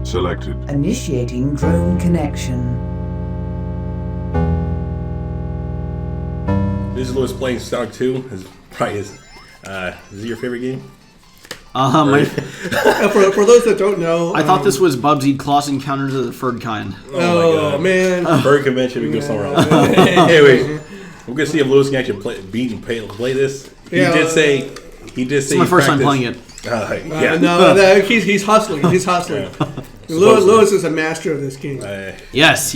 selected. Initiating drone connection. This is Lewis playing Sonic 2. Is it your favorite game? For those that don't know, I thought this was Bubsy Close Encounters of the Third Kind. Oh my God. Man, Bird convention. We go somewhere else. Anyway, we're gonna see if Lewis can actually play this. He did say. It's my first time playing it. Yeah. He's hustling. He's hustling. Lewis is a master of this game. Yes.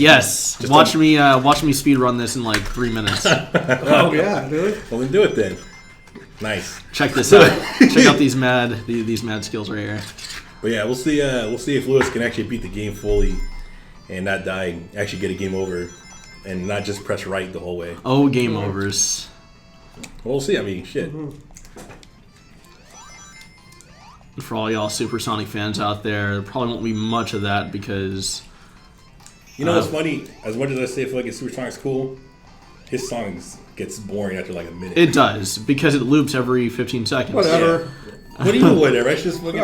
Watch me speedrun this in like 3 minutes. Oh yeah, dude. Well, then do it then. Nice. Check this out. Check out these mad skills right here. But yeah, we'll see if Lewis can actually beat the game fully and not die. Actually get a game over, and not just press right the whole way. Oh, game overs. Well, we'll see. I mean, shit. Mm-hmm. For all y'all Supersonic fans out there probably won't be much of that because... You know what's funny? As much as I say I feel like Supersonic's cool, his songs gets boring after like a minute. It does, because it loops every 15 seconds. Whatever. Yeah. What do you mean whatever? I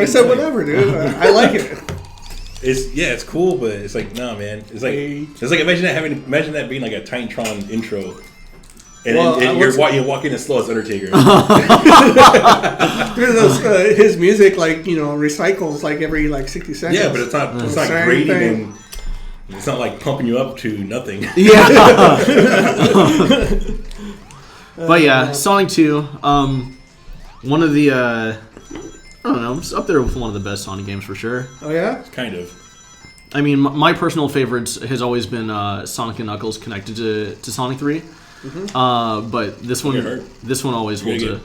said whatever, dude. I like it. It's cool, but it's like, nah, man. It's like imagine that being like a Titantron intro. And you're walking as slow as Undertaker. His music, recycles like every 60 seconds. Yeah, but it's not grating and it's not like pumping you up to nothing. Yeah. But yeah, Sonic 2. One of the I don't know, it's up there with one of the best Sonic games for sure. Oh yeah, kind of. I mean, my personal favorites has always been Sonic and Knuckles connected to Sonic 3. Mm-hmm. But this one always holds a.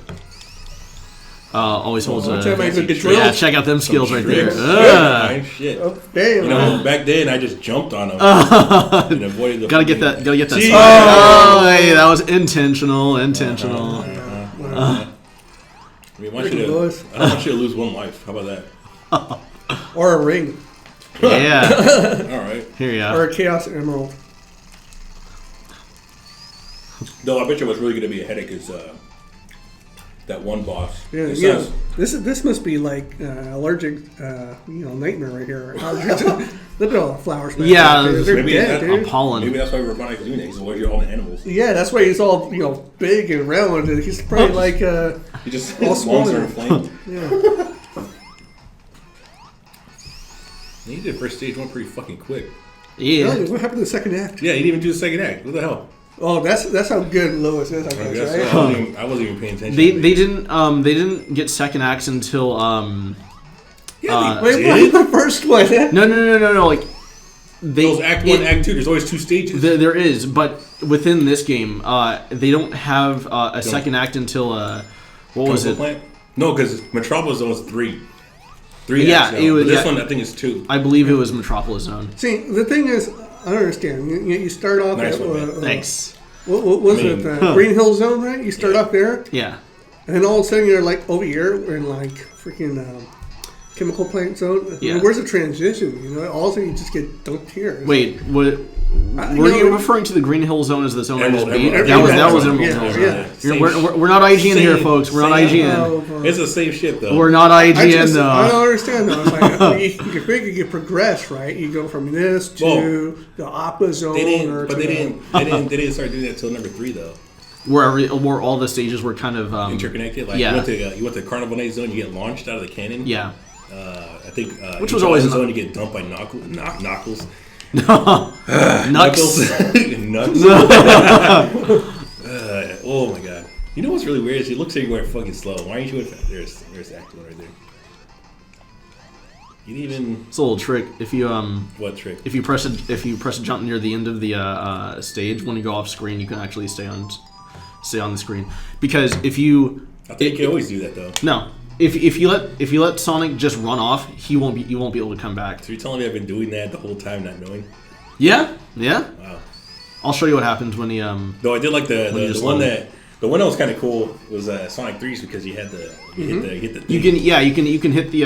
Yeah, check out them skills right there. Shit. Oh, damn. You know, back then I just jumped on them and avoided the. Gotta get that. Hey, that was intentional. I mean, I don't want you to lose one life. How about that? Or a ring. Yeah. All right. Here you go. Or a Chaos Emerald. Though I bet you what's really going to be a headache is that one boss. Yeah. This must be like allergic, nightmare right here. Look at all the flowers. Yeah, they're dead, dude. Pollen. Maybe that's why Robonic's doing that. He's allergic to all the animals. Yeah, that's why he's all big and round. He's probably he just all his lungs are swollen. inflamed. Yeah. He did first stage one pretty fucking quick. Yeah. Really? What happened to the second act? Yeah, he didn't even do the second act. What the hell? Oh, that's how good Lewis is. I guess, right? I wasn't even paying attention. They didn't get second acts until wait, the first one. No. Like those act 1, act 2. There's always 2 stages. There is, but within this game, they don't have a second act until what was it? Plant? No, because Metropolis Zone was 3. Yeah, acts, it was. This one I think is 2. I believe it was Metropolis Zone. See, the thing is, I don't understand. You start off nice at thanks. What was it? Green Hill Zone, right? You start off there. Yeah. And then all of a sudden you're like over here in like freaking chemical plant zone. Yeah. Where's the transition? All of a sudden you just get dumped here. Wait, what? Were you referring to the Green Hill Zone as the zone I just beat? That was Emerald Hill Zone. We're not IGN here, folks. We're not IGN. It's the same shit though. We're not IGN though. I don't understand though. It's like you progress, right? You go from this to the Aqua Zone. They didn't start doing that until number 3 though. Where all the stages were kind of interconnected. Like you went to Carnival Night Zone, you get launched out of the cannon. Yeah. I think which was always zone you get dumped by Knuckles. Knuckles. Oh my god! You know what's really weird is he looks like you're going fucking slow. Why aren't you going fast? There's Act 1 right there. You didn't even. It's a little trick. If you What trick? If you press a jump near the end of the stage, when you go off screen, you can actually stay on the screen. Because if you, I think you can always do that though. No. If you let Sonic just run off, you won't be able to come back. So you're telling me I've been doing that the whole time, not knowing? Yeah. Wow. I'll show you what happens when he Though I did like the one that was kind of cool was Sonic 3's because you had you hit the thing. You can hit the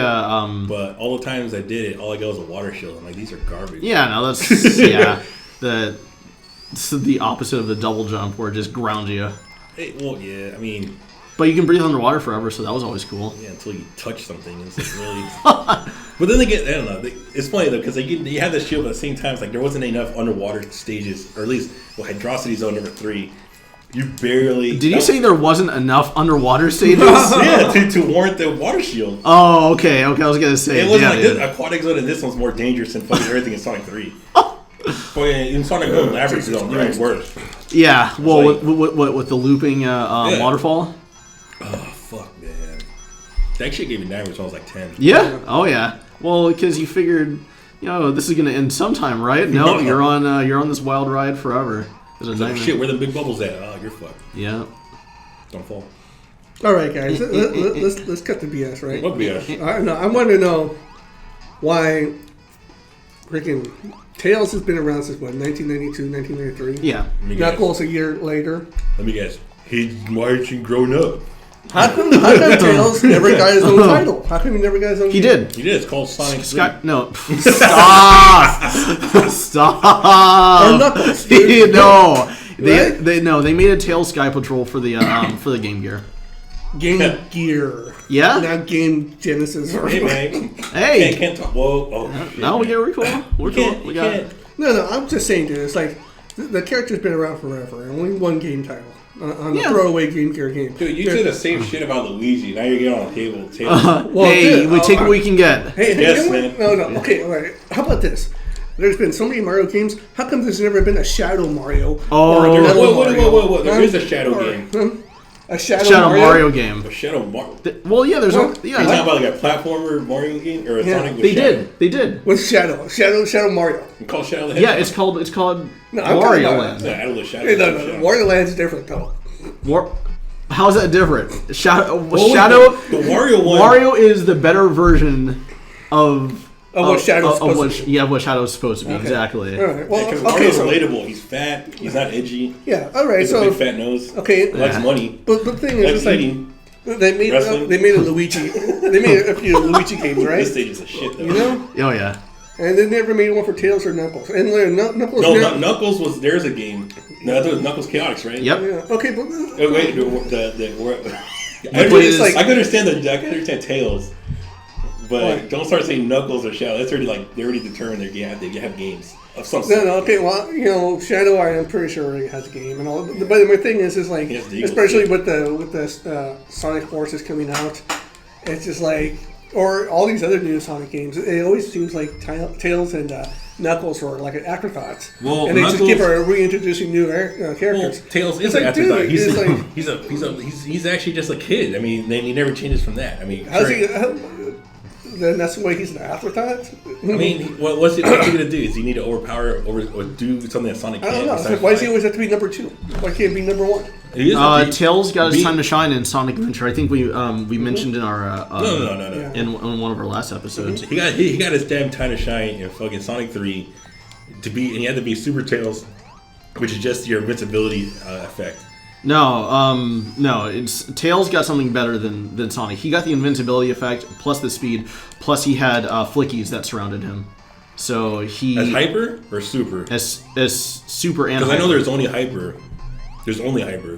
But all the times I did it, all I got was a water shield. I'm like, these are garbage. Yeah, no, that's it's the opposite of the double jump where it just grounds you. Well, yeah, I mean. But you can breathe underwater forever, so that was always cool. Yeah, until you touch something. It's like really. But then they get, I don't know. It's funny though because you have this shield, but at the same time, it's like there wasn't enough underwater stages, or at least Hydrocity Zone number 3. You barely. Did you say there wasn't enough underwater stages? Yeah, to warrant the water shield. Oh, okay. I was gonna say it wasn't like this. Aquatic Zone and this one's more dangerous than fucking everything in Sonic 3. But in Sonic Boom, Labyrinth Zone, even worse. Yeah, well, like, with the looping waterfall. Oh fuck, man! That shit gave me nightmares when I was like 10. Yeah. Oh yeah. Well, because you figured, this is gonna end sometime, right? No, you're on this wild ride forever. Like, shit, where the big bubbles at? Oh, you're fucked. Yeah. Don't fall. All right, guys, let's cut the BS, right? What BS? I want to know why freaking Tails has been around since what, 1992, 1993? Yeah. Knuckles a year later. Let me guess. He's marching grown up. How come Tails never got his own title? How come he never got his own? He did. He did. It's called Sonic 3. No. Stop. Stop. Or Knuckles. No. Right? They made a Tails Sky Patrol for the Game Gear. Game Gear. Yeah. Not Game Genesis. Hey, man. Hey. Can't talk. Whoa. Oh, shit, No, man. we're cool. We're cool. We got it. No, I'm just saying, dude. It's like the character's been around forever, and only one game title on the throwaway Game Gear game. Dude, you said the same shit about Luigi. Now you're getting on the table. Well, Hey, dude, we take what we can get. Hey, Yes, you know man. what? No. Okay, all right. How about this? There's been so many Mario games. How come there's never been a Shadow Mario? Oh. or a Metal Mario? Whoa. There is a Shadow game. A Shadow Mario game. A Shadow Mario. Well, yeah, there's Huh? You're talking about like a platformer Mario game or a Yeah. Sonic with They Shadow? did. With Shadow Mario. You call Shadow the Yeah, Hedgehog? it's called No, I'm Wario talking about- Land. Yeah, I don't know Shadow. Hey, no. Wario Land's different though. How's that different? Shadow. The Wario one. Wario is the better version of what Shadow's supposed to be. Yeah, what Shadow's supposed to be. Exactly. All right. Well, Because okay, Mario's so relatable. He's fat. He's not edgy. yeah. All right. He's a So big fat nose. okay. He likes money. But the thing is, Likes it's like eating. they made a Luigi. They made a few Luigi games, right? This stage is a shit though. You know. Oh yeah. And they never made one for Tails or Knuckles. And Knuckles. No, Knuckles was. There's a game. No, I thought it was Knuckles Chaotix, right? Yep. Yeah. Okay, but Oh, wait, I can understand Tails, but What? don't start saying Knuckles or Shadow. That's already like they already determined they have games of some sort. no. Okay, well, Shadow, I'm pretty sure already has a game and all. But my thing is like, He has the Eagles, especially too. with the Sonic Forces coming out, it's just like, or all these other new Sonic games. It always seems like Tails and Knuckles were like an afterthought, Well, and they just Knuckles- keep reintroducing new Well, characters. Tails is It's an like, dude, afterthought. it's He's actually just a kid. I mean, he never changes from that. I mean, How's sure. he? Then that's the way he's an afterthought. I mean, what's he gonna do? Is he need to or do something that Sonic I don't can't? know. besides Why does he fight? always have to be number 2? Why can't he be number 1? He is Tails got his time to shine in Sonic Adventure. I think we mentioned in our No. in one of our last episodes. He got his damn time to shine in fucking Sonic 3 and he had to be Super Tails, which is just your invincibility effect. No. It's Tails got something better than Sonic. He got the invincibility effect plus the speed, plus he had flickies that surrounded him. So he As hyper or super? as super and Because I know hyper. there's only hyper. There's only hyper.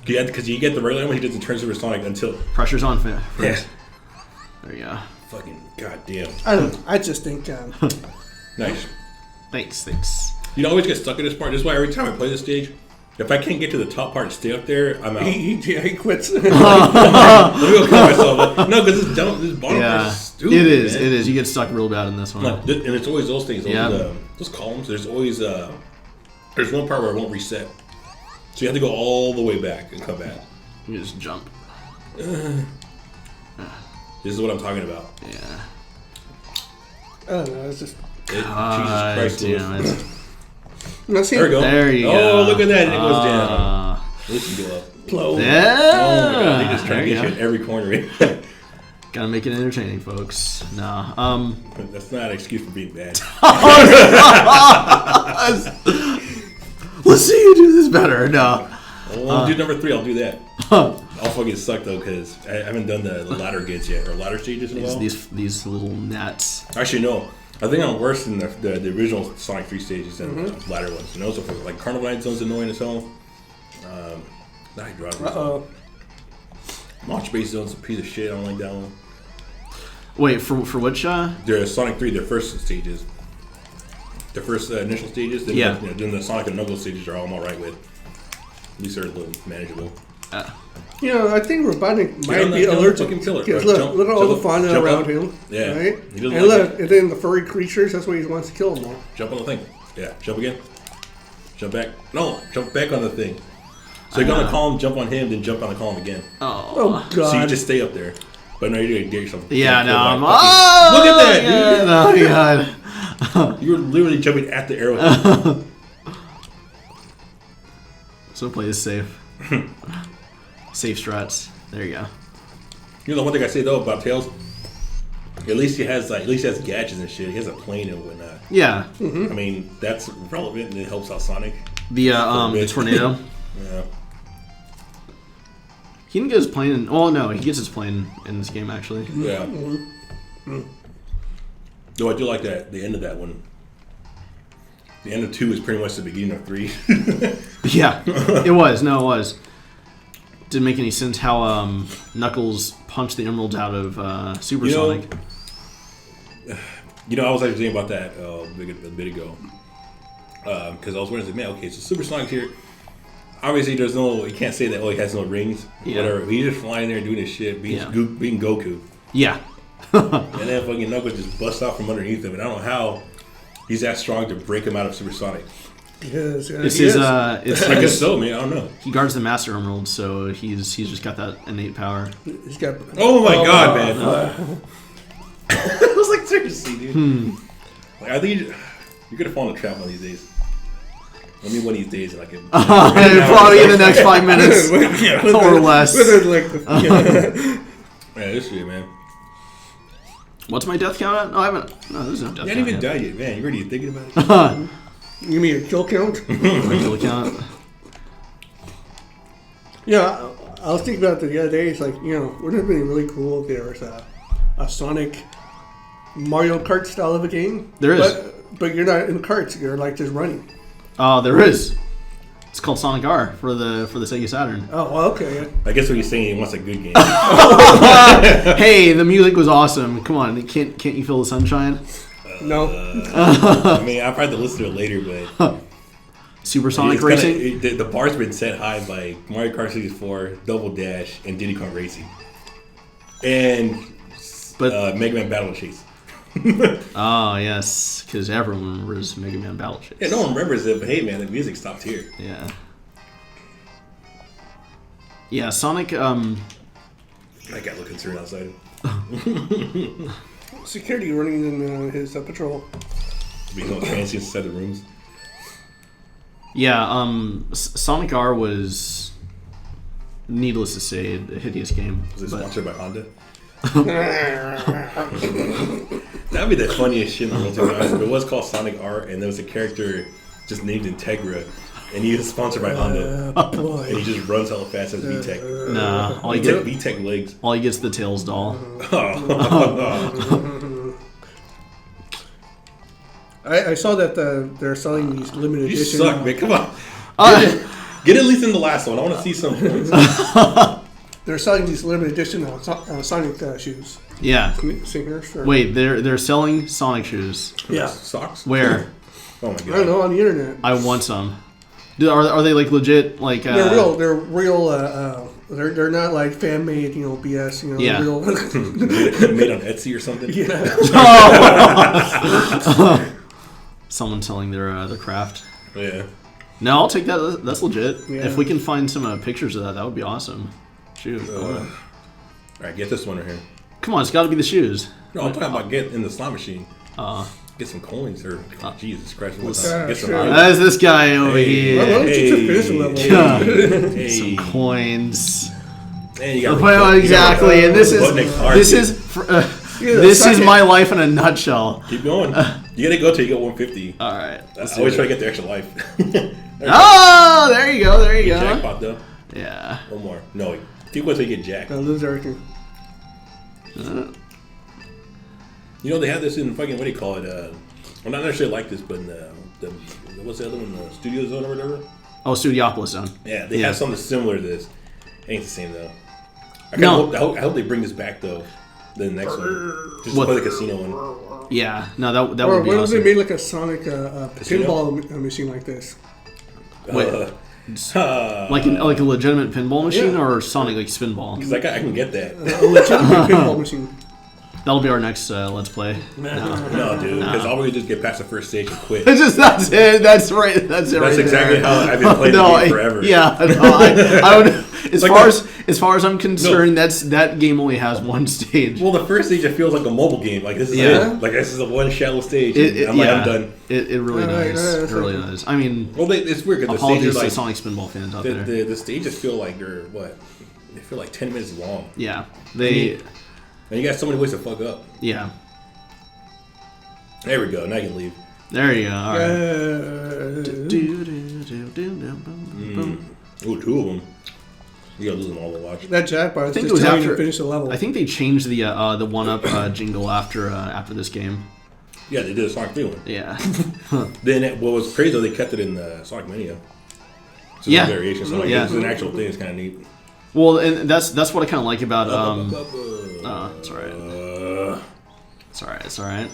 Because you get the regular one, he doesn't turn Super Sonic until Pressure's on. yeah. There you go. Fucking goddamn. I don't know. I just think. Nice. Thanks. You don't always get stuck in this part. This is why every time I play this stage, if I can't get to the top part and stay up there, I'm out. He quits. Let me go kill myself. No, because this bottom part Yeah, is stupid. it is. Man. It is. You get stuck real bad in this one. And it's always those things. Yeah. Those columns. There's always there's one part where it won't reset, so you have to go all the way back and come back. You just jump. This is what I'm talking about. Yeah. I don't know. It's just. Jesus Christ, damn Louis. it. No, see, There we go. There you oh, go. look at that. It goes down. This can go up. Blow. Yeah. Oh my god, they just try There to you get you go. in every corner. Gotta make it entertaining, folks. No. That's not an excuse for being bad. Let's see you do this better. No. I'll do number 3. I'll do that. I'll fucking suck though because I haven't done the ladder gates yet or ladder stages in a while. These little gnats. Actually, no. I think I'm worse than the original Sonic 3 stages than the ladder ones. And also, like Carnival Night Zone's annoying as hell. Not Hydraulic. Uh-oh. Launch Base Zone's a piece of shit. I don't like that one. Wait, for which? There's Sonic 3, their first stages. Their first initial stages. Then Yeah. Then the Sonic and Knuckles stages are all I'm alright with. At least they're a little manageable. You know, I think Robotnik Get on might be that allergic. fucking killer. Because Jump- look at all the jump- fauna jump around up. him. Yeah. Right? He doesn't And like look, and then the furry creatures, that's why he wants to kill them all. Jump on the thing. Yeah, jump again. Jump back. No, jump back on the thing. So you're gonna call him, jump on him, then jump on the column again. Oh, God. So you just stay up there. But no, you're gonna get yourself. Yeah, no, I'm. Look at that, dude. Yeah, no, God. You were literally jumping at the arrow. So play this safe. Safe strats. There you go. You know the one thing I say though about Tails. At least he has gadgets and shit. He has a plane and whatnot. Yeah. I mean that's relevant and it helps out Sonic. The tornado. Yeah. He didn't get his plane. Oh no, he gets his plane in this game actually. Yeah. Though I do like that the end of that one. The end of 2 is pretty much the beginning of 3. Yeah, it was. No, it was. Didn't make any sense how Knuckles punched the emeralds out of Supersonic. You know, I was actually thinking about that a bit ago. Because I was wondering, man, okay, so Supersonic's here. Obviously, you can't say that, he has no rings. Yeah. Whatever. He's just flying there doing his shit, being Goku. Yeah. And then fucking Knuckles just busts out from underneath him. And I don't know how he's that strong to break him out of Supersonic. Yes, It's he his. is. I guess so, man. I don't know. He guards the Master Emerald, so he's just got that innate power. He's got. Oh my god, man. I was like, seriously, dude. Like, I think you're gonna fall in a trap one of these days. I mean, one of these days, and I can. Probably in the next 5 minutes or less. Yeah, this shit, man. What's my death count at? No, I haven't. No, there's no death You count haven't even yet. died yet, man. You already thinking about it? You mean your kill count? My kill count. Yeah, I was thinking about it the other day. It's like, wouldn't it have been really cool if there was a Sonic Mario Kart style of a game? There is. But you're not in karts. You're like just running. There is. It's called Sonic R for the Sega Saturn. Oh, well, okay. I guess what he's saying, he wants a good game. Hey, the music was awesome. Come on, can't you feel the sunshine? No. I mean, I'll probably have to listen to it later, but Supersonic it's Racing. the bar's been set high by Mario Kart 64, Double Dash, and Diddy Kong Racing, and Mega Man Battle Chase. Oh yes, because everyone remembers Mega Man Battle Chase. Yeah, no one remembers it, but hey, man, the music stopped here. Yeah. Yeah, Sonic. I got a little concerned outside. Security running in his patrol. Being no transients inside the rooms. Yeah, Sonic R was, needless to say, a hideous game. Was it sponsored by Honda? That'd be the funniest shit in the world, to be honest. It was called Sonic R, and there was a character just named Integra, and he was sponsored by Honda. Boy. And he just runs hella fast as VTech. Nah, all you VTech, get, VTech legs. all you get's the Tails doll. I saw that they're selling these limited You edition. suck, man. Come on. Get at least in the last one. I want to see some points. They're selling these limited edition Sonic shoes. Yeah. Singers. Or, Wait, they're selling Sonic shoes. Yeah. Socks? Where? Oh my god. I don't know, on the internet. I want some. Are they like legit? Like They're real. They're real. They're not like fan made. BS. Yeah. Real. Made on Etsy or something? Yeah. Someone selling their craft. Yeah. No, I'll take that. That's legit. Yeah. If we can find some pictures of that would be awesome. Shoot. Alright, get this one right here. Come on, it's got to be the shoes. No, I'm talking about get in the slot machine. Get some coins or Jesus Christ. Get some sure. That's this guy over here. Why don't you just finish the level? Hey. Some coins. And you got Well, exactly, and this is my life in a nutshell. Keep going. You gotta go till you get 150. All right. I always try to get the extra life. Oh, there you go. There you go. Jackpot though. Yeah. One more. No, keep going till you get jacked. I'll lose everything. You know they have this in fucking what do you call it? Well, not necessarily like this, but in the what's the other one? The Studio Zone or whatever. Oh, Studiopolis Zone. Yeah, they have something similar to this. Ain't the same though. I hope they bring this back though. The next one, just play the casino one. Yeah, no, that Or would be what if awesome. they made like a Sonic pinball machine like this? Wait, like a legitimate pinball machine or Sonic like spinball? Because I can get that. A legitimate pinball machine. That'll be our next Let's Play. No, dude. Because all we do is get past the first stage and quit. That's it. That's right. That's it. That's right exactly there. how I've been playing the game forever. Yeah. No, I would. As far as I'm concerned, No. that game only has one stage. Well, the first stage it feels like a mobile game. Like this is Yeah. it. Like this is a one shallow stage. I'm done. It really does. It really okay. does. I mean, Well, it's weird because the apologies stages to like Sonic Spinball fans out there. the stages feel like they're what? They feel like 10 minutes long. Yeah, And you got so many ways to fuck up. Yeah. There we go. Now you can leave. There you go. All right. Ooh, 2 of them. You gotta lose them all to watch. That jackpot is think just it was telling you after- to finish the level. I think they changed the 1-up jingle after this game. Yeah, they did a Sonic 3 one. Yeah. Then what was crazy though, they kept it in the Sonic Mania. It's just Yeah. a variation. So like, Yeah. it's an actual thing. It's kind of neat. Well, and that's what I kind of like about it's alright. It's alright. It's alright.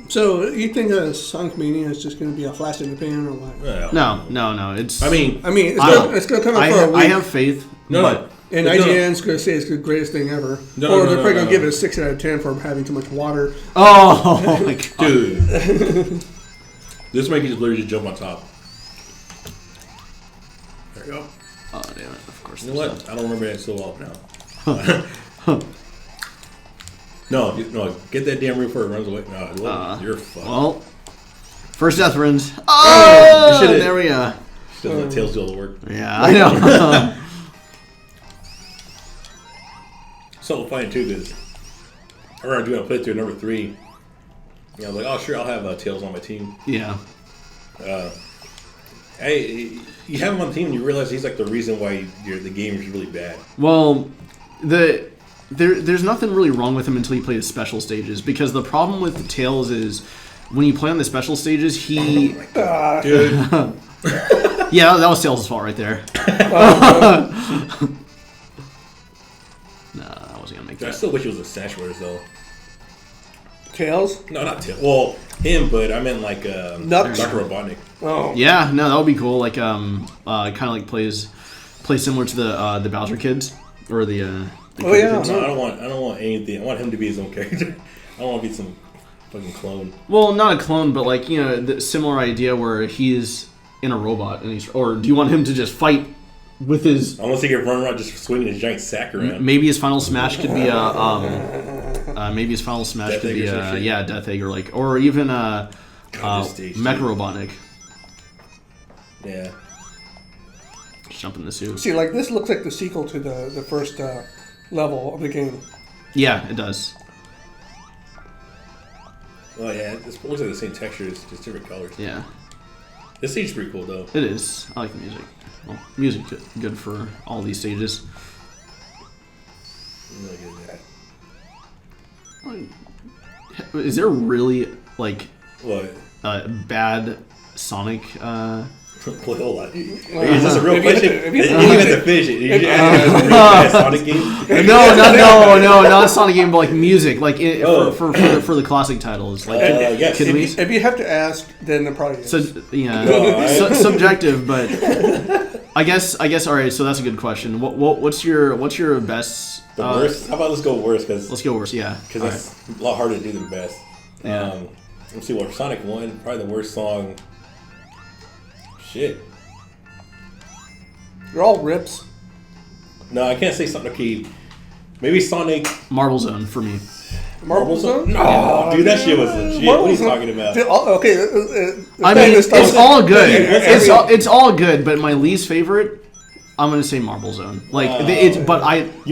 So you think Sonic Mania is just going to be a flash in the pan or what? Well, No. It's. I mean, It's going to come out for a week. I have faith. no. And IGN's going to say it's the greatest thing ever. Or they're probably going to give it a 6 out of 10 for having too much water. Oh my god, Dude. This might just literally just jump on top. There you go. Oh damn it! Of course. You know what? I don't remember that so well now. No, get that damn roof before it runs away. No, you're fucked. Well, first death runs. Oh, you should've- there we go. Still let Tails do all the work. Yeah, I know. So funny too, because I remember doing a playthrough number 3. I was like, oh sure, I'll have Tails on my team. Yeah. Hey, you have him on the team and you realize he's like the reason why the game is really bad. Well, there's nothing really wrong with him until you play the special stages, because the problem with Tails is when you play on the special stages, he. Dude. Yeah, that was Tails' fault right there. No, I wasn't gonna make I that. still wish it was a Smash Bros though. Tails? No, not Tails. Well, him, but I meant like Nux? Dr. Robotnik. Oh. Yeah, no, that would be cool. Like, kind of like plays similar to the Bowser kids or the. Oh, yeah. No, I don't want anything. I want him to be his own character. I don't want to be some fucking clone. Well, not a clone, but like the similar idea where he's in a robot and or do you want him to just fight with his? Unless he can run around just swinging his giant sack around. Maybe his final smash could be Death Egg or some shit. Death Egg or even this stage, Mecha dude. Robotnik. Yeah. Just jump in the suit. See, like, this looks like the sequel to the first level of the game. Yeah, it does. Oh yeah, it looks like the same texture, it's just different colors. Yeah, This stage is pretty cool though. it is. I like the music. Well, music good for all these stages. I'm really good at that. Is there really like What? bad Sonic? Well, hold on. Is this a real if you have question? to- if You you- didn't even have to finish it. You asked me a real bad Sonic game? No, not Sonic game, but like music, like Oh. for the classic titles. Like, Yes. can we? If you have to ask, then the probably is. So yeah, Alright. subjective, but I guess. All right, so that's a good question. What's your best? The worst? How about let's go worst? Because Let's go worst. Yeah, because all it's a lot harder to do than best. Yeah. Let's see. Well, Sonic 1, probably the worst song. Shit. They're all rips. No, I can't say something. Okay, maybe Sonic right. Marble Zone for me. Marble Zone? No, dude, that shit was legit. What are you talking about? Okay. I mean, it's all good. It's all good, but my least favorite, I'm gonna say Marble Zone. Like You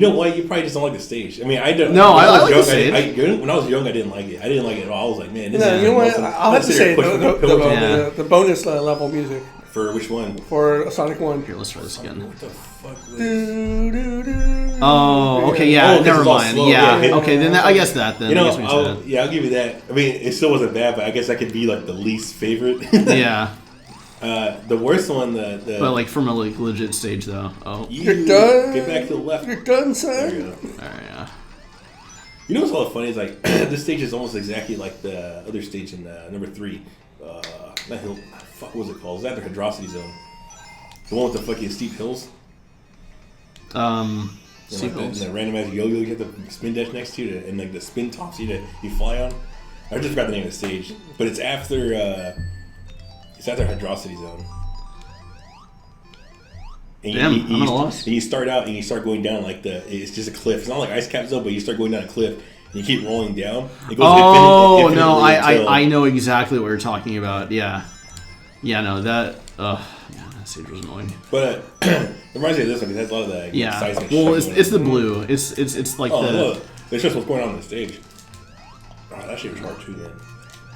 know what? You probably just don't like the stage. I mean, I don't. No, when I was like the young, stage. when I was young, I didn't like it. I didn't like it at all. I was like, man, this No, is you know what? awesome. I'll have to Let's say push the pillow Yeah. the bonus level music for which one? for Sonic 1. Here, let's try this again. What the fuck was Oh, okay, yeah, Oh, 'cause never it's all mind. slow, Yeah, yeah. okay, then I guess that. Then You I know, guess we can say I'll give you that. I mean, it still wasn't bad, but I guess that could be like the least favorite. that. Yeah. The worst one, the But like from a like legit stage though. Oh. You're done. Get back to the left. You're done, There you son. go. Alright, yeah. You know what's all funny is like this stage is almost exactly like the other stage in number 3. That hill, fuck, what was it called? Is that the Hedrosity Zone? The one with the fucking steep hills. Steep hills. The randomized yo-yo you have the spin dash next to you, and like the spin tops you fly on. I just forgot the name of the stage, but it's after Hedrosity Zone. And Damn, I'm at a loss. And you start out and you start going down like it's just a cliff. It's not like Ice Cap Zone, but you start going down a cliff and you keep rolling down. It goes Oh no, until- I know exactly what you're talking about. Yeah, no that. Yeah, that stage was annoying. But it reminds me of this one because it has a lot of that Yeah. seismic Well, shit it's the going on. blue. It's like Oh, the. look. It's just what's going on in the stage. Oh, that shit was hard too, man.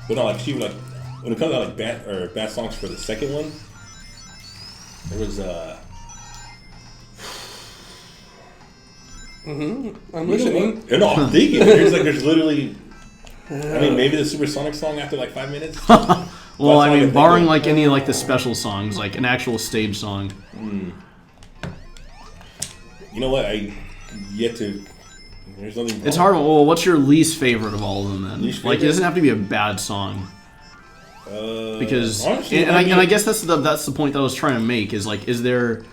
But no, like, she like, when it comes out like bad songs for the second one, there was, I'm listening. No, I'm thinking. There's literally, I mean, maybe the Supersonic song after like 5 minutes. Well, I all I mean, can barring think of. like any like the special songs, like an actual stage song. You know what? I yet to. There's nothing. It's hard. Well, what's your least favorite of all of them then? Least Like, it favorite? doesn't have to be a bad song. Because honestly, and I guess that's the point that I was trying to make is like, is there?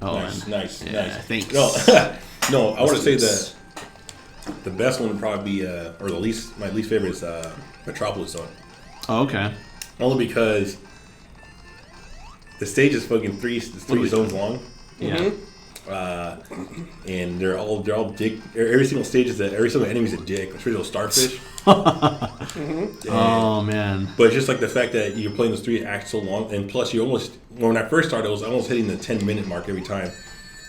Oh, nice. Thanks. No, I want to say the best one would probably be, or my least favorite is Metropolis Zone. Oh, okay. Only because the stage is fucking three zones long, Yeah. and they're all dick. Every single stage every single enemy is a dick. Especially those starfish. Oh man. But it's just like the fact that you're playing those 3 acts so long, and plus when I first started, I was almost hitting the 10-minute mark every time.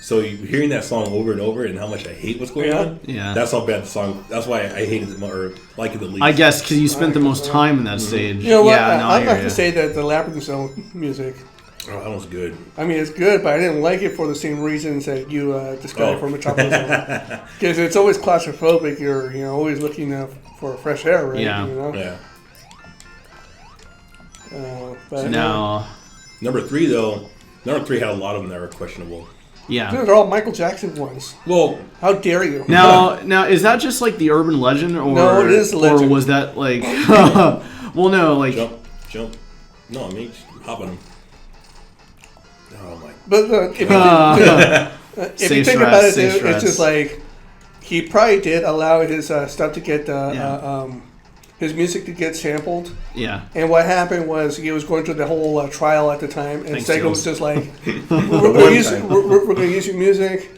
So hearing that song over and over, and how much I hate what's going on, Yeah. that's how bad the song. That's why I hated it or like it the least. I guess because you spent the most time in that stage. You know what? Yeah, no, I I'd hear like ya. to say that the Labyrinth Zone music. Oh, that one's good. I mean, it's good, but I didn't like it for the same reasons that you described for Metropolis Zone. Because it's always claustrophobic. You're always looking for fresh air, right? Yeah. You know? Yeah. But Now, Number 3 though. Number 3 had a lot of them that were questionable. yeah. Dude, they're all Michael Jackson ones. Well, How dare you? Now is that just like the urban legend, or No, it is a legend. or was that like? Well, no, like jump. No, I mean hop on them. Oh my. But if you Safe think strats, about it, safe dude, it's strats. just like he probably did allow his stuff to get his music to get sampled. yeah. And what happened was he was going through the whole trial at the time, and Thanks, Sega Jules. was just like, "We're going to use your music,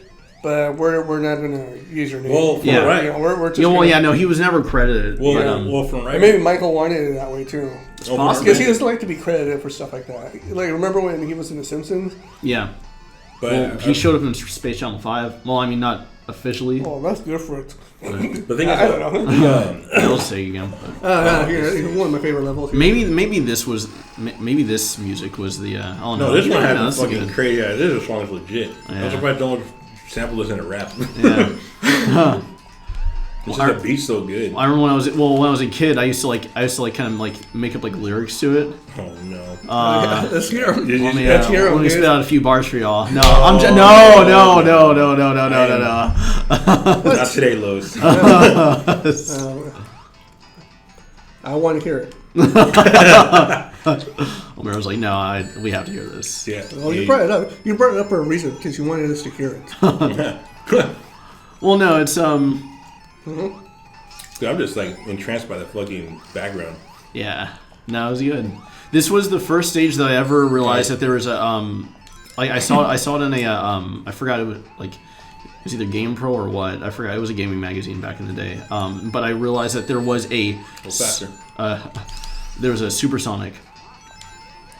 but we're not going to use your name." Well, from Yeah. right. You know, we're just Yeah, well, gonna- yeah, no, he was never credited. Well, but, from right. And maybe Michael wanted it that way too, Oh, possible. because he doesn't like to be credited for stuff like that. Like, remember when he was in The Simpsons? yeah. But Well, he showed up in Space Channel 5. Well, I mean, not officially. Oh, that's different. the thing is, I don't know. I'll say again. Here's one of my favorite levels. Maybe this music was the. Oh no, no, this one yeah, had no, that's fucking good. crazy. Yeah, this song is legit. Yeah. I'm surprised no one sampled this in a rap. Yeah. This is the beat's so good. I remember when I was a kid, I used to kind of like make up like lyrics to it. Oh no. Let's hear him. Did you- Let me, Let's hear 'em, let me dude. spit out a few bars for y'all. No, Oh. I'm just no. Not today, Lowe's. I want to hear it. Omero was like, no, we have to hear this. Yeah. Well, you brought it up. You brought it up for a reason because you wanted us to hear it. Well, no, it's Dude, I'm just like entranced by the fucking background. yeah. No, it was good. This was the first stage that I ever realized that there was a like I saw it in a I forgot it was like it was either Game Pro or what. I forgot, it was a gaming magazine back in the day. But I realized that there was faster. There was a Supersonic.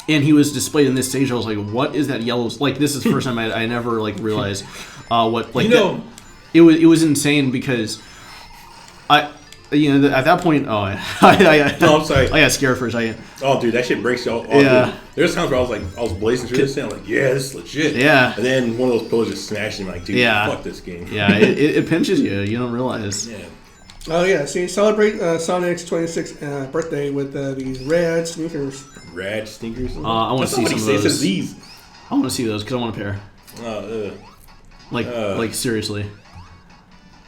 And he was displayed in this stage. I was like, "What is that yellow?" Like, this is the first time I never like realized what like You know- it was insane because at that point I No, I'm sorry. I got scared for a second. Oh, dude, that shit breaks you all. Yeah. Dude. There's times where I was blazing through this thing. I'm like, yeah, this is legit. Yeah. And then one of those pillars just smashed me. Like, dude, Yeah. fuck this game. Yeah, it pinches you. You don't realize. Yeah. Oh yeah, see, celebrate Sonic's 26th birthday with these red sneakers. Rad sneakers. I want to see some of It says those. these. I want to see those because I want a pair. Like seriously.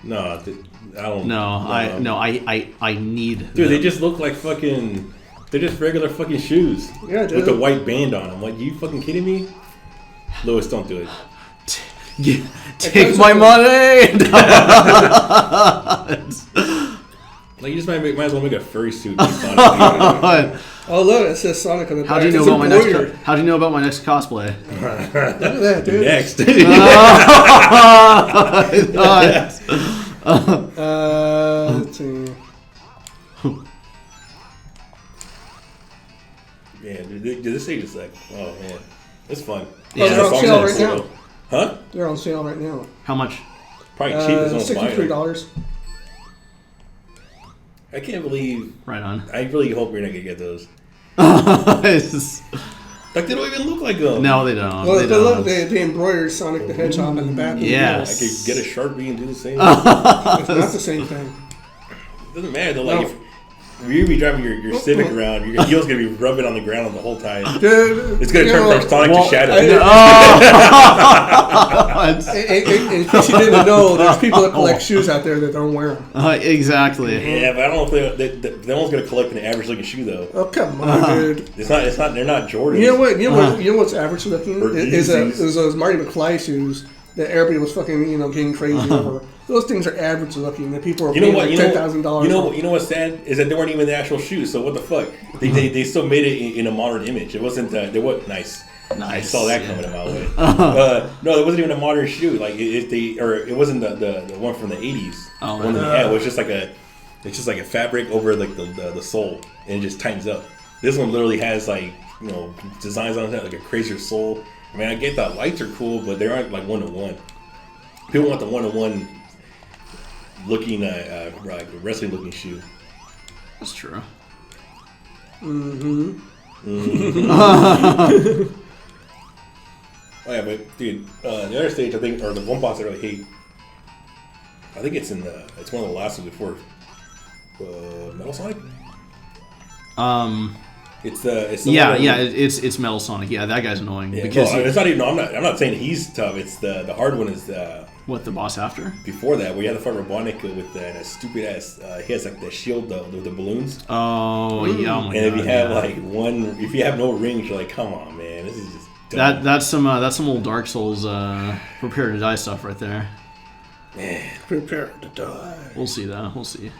No, I don't. No, I need. Dude, them. they just look like fucking. They're just regular fucking shoes. Yeah, dude. With the white band on them. Like, you fucking kidding me? Lewis, don't do it. Take my money. Like, you just might as well make a furry suit. Sonic. Oh look, it says Sonic on the back. How do you know It's about my next? embroidered. How do you know about my next cosplay? Look at that, dude. Next. Let's see. Yeah, dude, this thing is like, oh man, it's fun. Yeah, they're on Songs sale on right sale. now. Huh? They're on sale right now. How much? Probably cheap as almost $63. I can't believe. Right on. I really hope we're not gonna get those. It's- Like, they don't even look like them. no, they don't. Well, they look, don't. they embroidered Sonic the Hedgehog on the back. Yes. I could get a Sharpie and do the same. It's not the same thing. Doesn't matter though. Like, if you be driving your Civic around, your heel's gonna be rubbing on the ground the whole time. Dude, It's gonna you turn know, from Sonic to Shadow. in case you didn't know, there's people that collect shoes out there that don't wear them. Exactly. Yeah, but I don't know if no one's gonna collect an average looking shoe though. Oh come on, dude. It's not. They're not Jordans. You know what? You know what's average looking? Or Is Yeezys. those Marty McFly shoes that everybody was fucking getting crazy over. Those things are average looking. And people are paying like $10,000. You know what's sad is that they weren't even the actual shoes. So what the fuck? They still made it in a modern image. It wasn't. They were nice. I saw that coming a mile away. No, it wasn't even a modern shoe. Like it wasn't the one from the '80s. Oh, the one that they had was just like a fabric over like the sole, and it just tightens up. This one literally has like designs on it like a crazier sole. I mean, I get that lights are cool, but they aren't like 1-to-1. People want the 1-to-1 looking like wrestling looking shoe. That's true. Oh yeah, but dude, the other stage I think, or the one boss I really hate, I think it's one of the last ones before Metal Sonic. It's it's Metal Sonic. Yeah, that guy's annoying because it's not even. No, I'm not saying he's tough. It's the hard one is what the boss after before that where you have to fight Robotnik with that stupid ass. He has like the shield with the balloons. Oh yeah, oh my and God, if you have if you have no rings, you're like, come on, man, this is just dumb. that's some old Dark Souls prepare to die stuff right there. Man. Prepare to die. We'll see that. We'll see.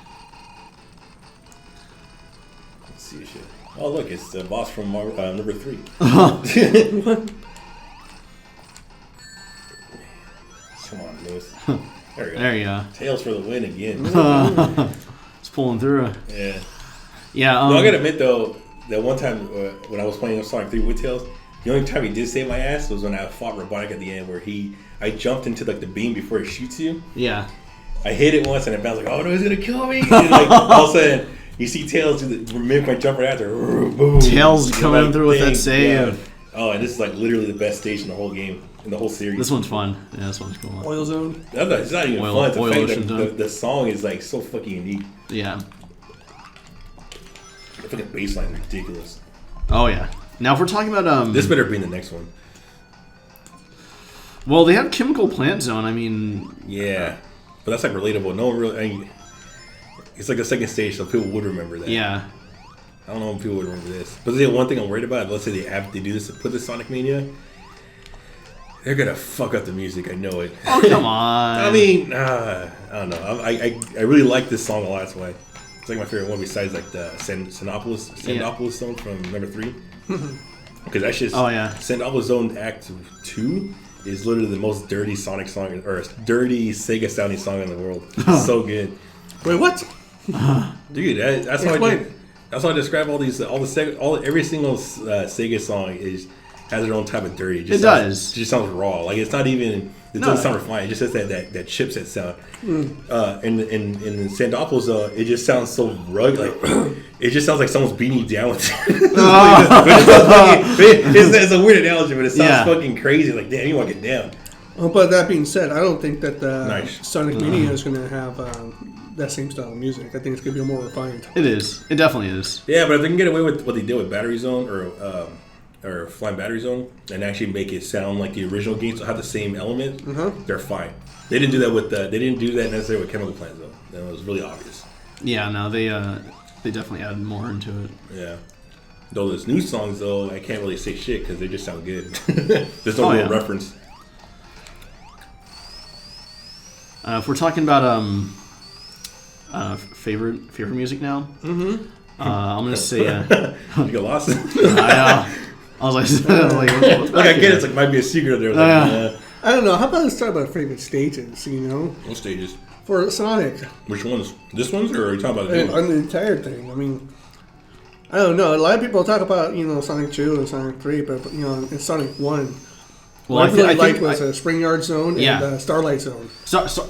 Let's see shit. Oh look, it's the boss from number 3. Come on, Lewis. There we go. There you go. Tails for the win again. It's pulling through. Yeah. Yeah. No, I gotta admit though, that one time when I was playing Sonic 3 with Tails, the only time he did save my ass was when I fought Robotnik at the end, where I jumped into like the beam before he shoots you. Yeah. I hit it once and I bounced like, oh no, he's gonna kill me. And like all of a sudden, you see Tails mimic my jump right after. Boom. Tails coming through with that save. Yeah. Oh, and this is like literally the best stage in the whole game, in the whole series. This one's fun. Yeah, this one's cool. Oil Zone. It's not even Oil fun. It's the fact Ocean that Zone. the song is like so fucking unique. Yeah. The fucking bass line is ridiculous. Oh yeah. Now if we're talking about This better be in the next one. well, they have Chemical Plant Zone. I mean, Yeah, but that's like relatable. No one really. I mean, it's like the second stage, so people would remember that. yeah. I don't know if people would remember this. But the one thing I'm worried about, let's say they do this to put this Sonic Mania, they're gonna fuck up the music. I know it. Oh come on. I mean, I don't know. I really like this song a lot. That's why it's like my favorite one besides like the Sandopolis Zone from number 3. Because that's just Sandopolis Zone Act 2 is literally the most dirty Sonic song or dirty Sega sounding song in the world. It's so good. Wait, what? Dude, that's how I describe every single Sega song has their own type of dirty. It does. It just sounds raw. Like it's not even. It doesn't sound refined. It just has that chipset sound. In Sandopolis, it just sounds so rugged. Like it just sounds like someone's beating you down with it. It's a weird analogy, but it sounds fucking crazy. Like damn, you want to get down. But that being said, I don't think that the Nice. Sonic Mania is going to have that same style of music. I think it's gonna be more refined. It is. It definitely is. Yeah, but if they can get away with what they did with Battery Zone or Flying Battery Zone and actually make it sound like the original game, so have the same element, they're fine. They didn't do that with they didn't do that necessarily with Chemical Plant though. That was really obvious. Yeah, no, they definitely added more into it. Yeah. Though those new songs though, I can't really say shit because they just sound good. There's no real reference. If we're talking about favorite music now, I'm gonna say You got lost. I was like, what's Like I get it might be a secret there. Like, I don't know. How about let's talk about favorite stages? You know, what stages? for Sonic, Which ones? This ones, or are you talking about the on the entire thing. I mean, I don't know. A lot of people talk about Sonic 2 and Sonic 3, but in Sonic 1. Well, what I really liked was Spring Yard Zone and Starlight Zone.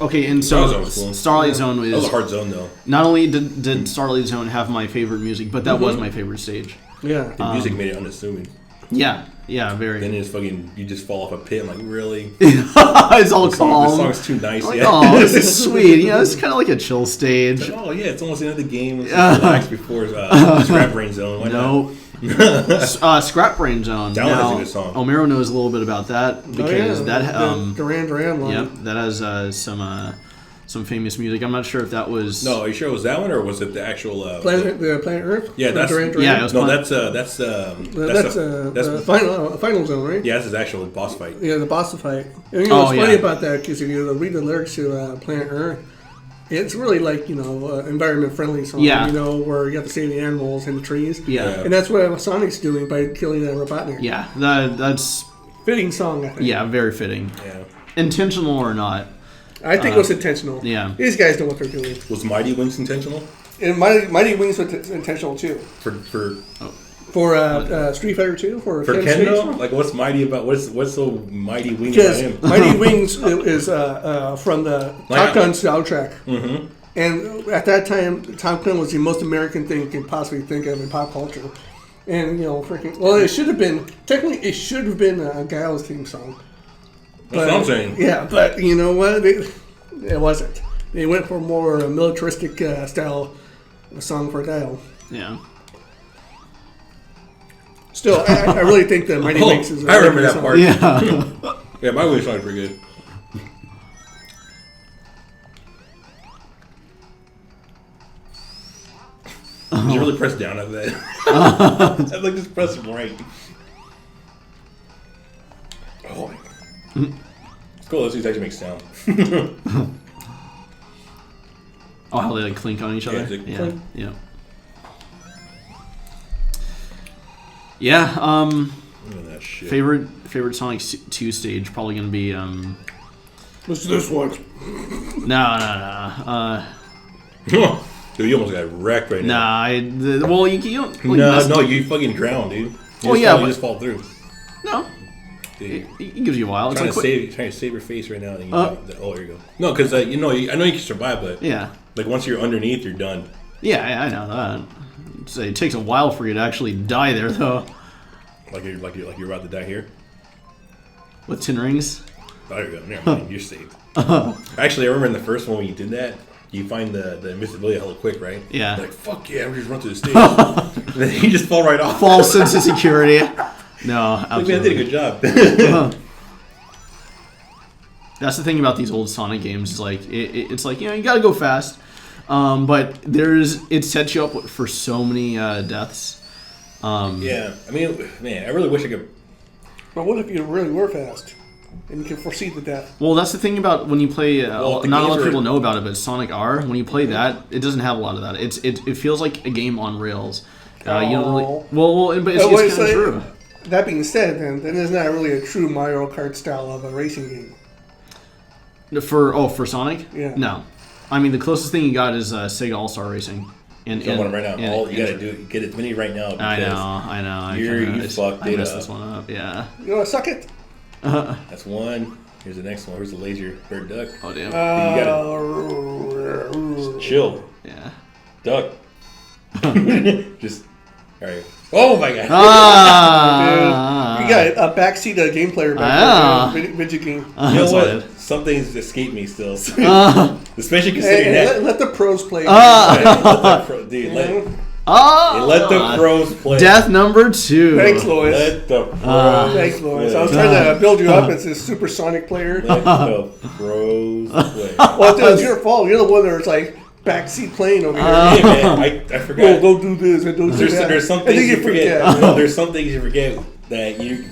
Okay, and so That was cool. Starlight Zone was... That was a hard zone, though. Not only did Starlight Zone have my favorite music, but that was my favorite stage. Yeah. The music made it unassuming. Yeah, very. Then it's fucking, you just fall off a pit. I'm like, really? It's all calm. The song's too nice. Like, Yeah. oh, this is sweet. It's kind of like a chill stage. Oh, yeah, it's almost the end of the game. Let's just relax before Scrap Brain Zone. Why not? Scrap Brain Zone. That one has a good song. Omero knows a little bit about that because that Duran Duran line. Yep, that has some famous music. I'm not sure if that was. No, are you sure it was that one or was it the actual Planet Earth? Yeah, that's Duran Duran? Yeah, it was that's the final zone, right? yeah, that's his actual boss fight. Yeah, the boss fight. And what's funny about that, because if you read the lyrics to Planet Earth, it's really like, environment friendly song, where you have to save the animals and the trees. Yeah. And that's what Sonic's doing by killing that Robotnik. Yeah, that's Fitting song, I think. Yeah, very fitting. Yeah. Intentional or not. I think it was intentional. Yeah. These guys know what they're doing. Was Mighty Wings intentional? And Mighty Wings was intentional too. For Street Fighter 2? For Ken stage? though? Like, what's mighty about what's so Mighty Wings about him? Because Mighty Wings is from the Top Gun soundtrack. Mm-hmm. And at that time, Top Gun was the most American thing you can possibly think of in pop culture. And, it should have been, technically, it should have been a Giles theme song. That's what I'm saying. Yeah, but you know what? It wasn't. They went for more militaristic style song for Guile. Yeah. Still, I really think that Mighty Wings is. I remember that part. Yeah. Yeah, my Wings song's pretty good. Did you really press down on that? I'd like just press right. Oh. It's cool. Those things actually make sound. Oh, how they clink on each other. Yeah. Clink. Yeah. Yeah. Yeah. Look at that shit. Favorite Sonic 2 stage probably gonna be What's this one? No. Dude, you almost got wrecked right now. You don't. Like, No, you fucking drowned, dude. You You just fall through. No. Dude. It gives you a while. Trying to save your face right now. And oh, here you go. No, because I know you can survive, but Yeah. like once you're underneath, you're done. Yeah, I know that. So it takes a while for you to actually die there, though. Like you're about to die here. With 10 rings. Oh, there you go. Never mind. You're saved. Actually, I remember in the first one when you did that, you find the invisibility hella quick, right? Yeah. You're like, fuck yeah, we just run through the stage. And then you just fall right off. False sense of security. No, absolutely. Like, man, I did a good job. That's the thing about these old Sonic games. Is like it's like you gotta go fast, but it sets you up for so many deaths. Yeah, I mean, man, I really wish I could. But what if you really were fast and you can foresee the death? Well, that's the thing about when you play. the not a lot games of people are- know about it, but Sonic R. When you play that, it doesn't have a lot of that. It feels like a game on rails. You don't really. But it's kind of true. That being said, then it's not really a true Mario Kart style of a racing game. For Sonic? Yeah. No, I mean the closest thing you got is Sega All Star Racing. And I want them right now. All you gotta do, get as many right now. I know. You fucked I it messed up. this one up. Yeah. You want to suck it? That's one. Here's the next one. Here's the laser bird duck. Oh damn. You chill, Yeah. duck. Just all right. Oh my god. Ah. You got a backseat game player back there. Video game. You know That's what? what some things escape me still. Especially considering that. Let the pros play. Dude, let the pros play. Death number 2. Thanks, Lois. Let the pros Thanks, Lois. play. I was trying to build you up as a supersonic player. Let the pros play. Well, dude, it's your fault. You're the one that's like backseat playing over here. Hey, man, I forgot. Oh, don't do this and don't do that. There's some And then things you forget. forget. No, there's some things you forget that you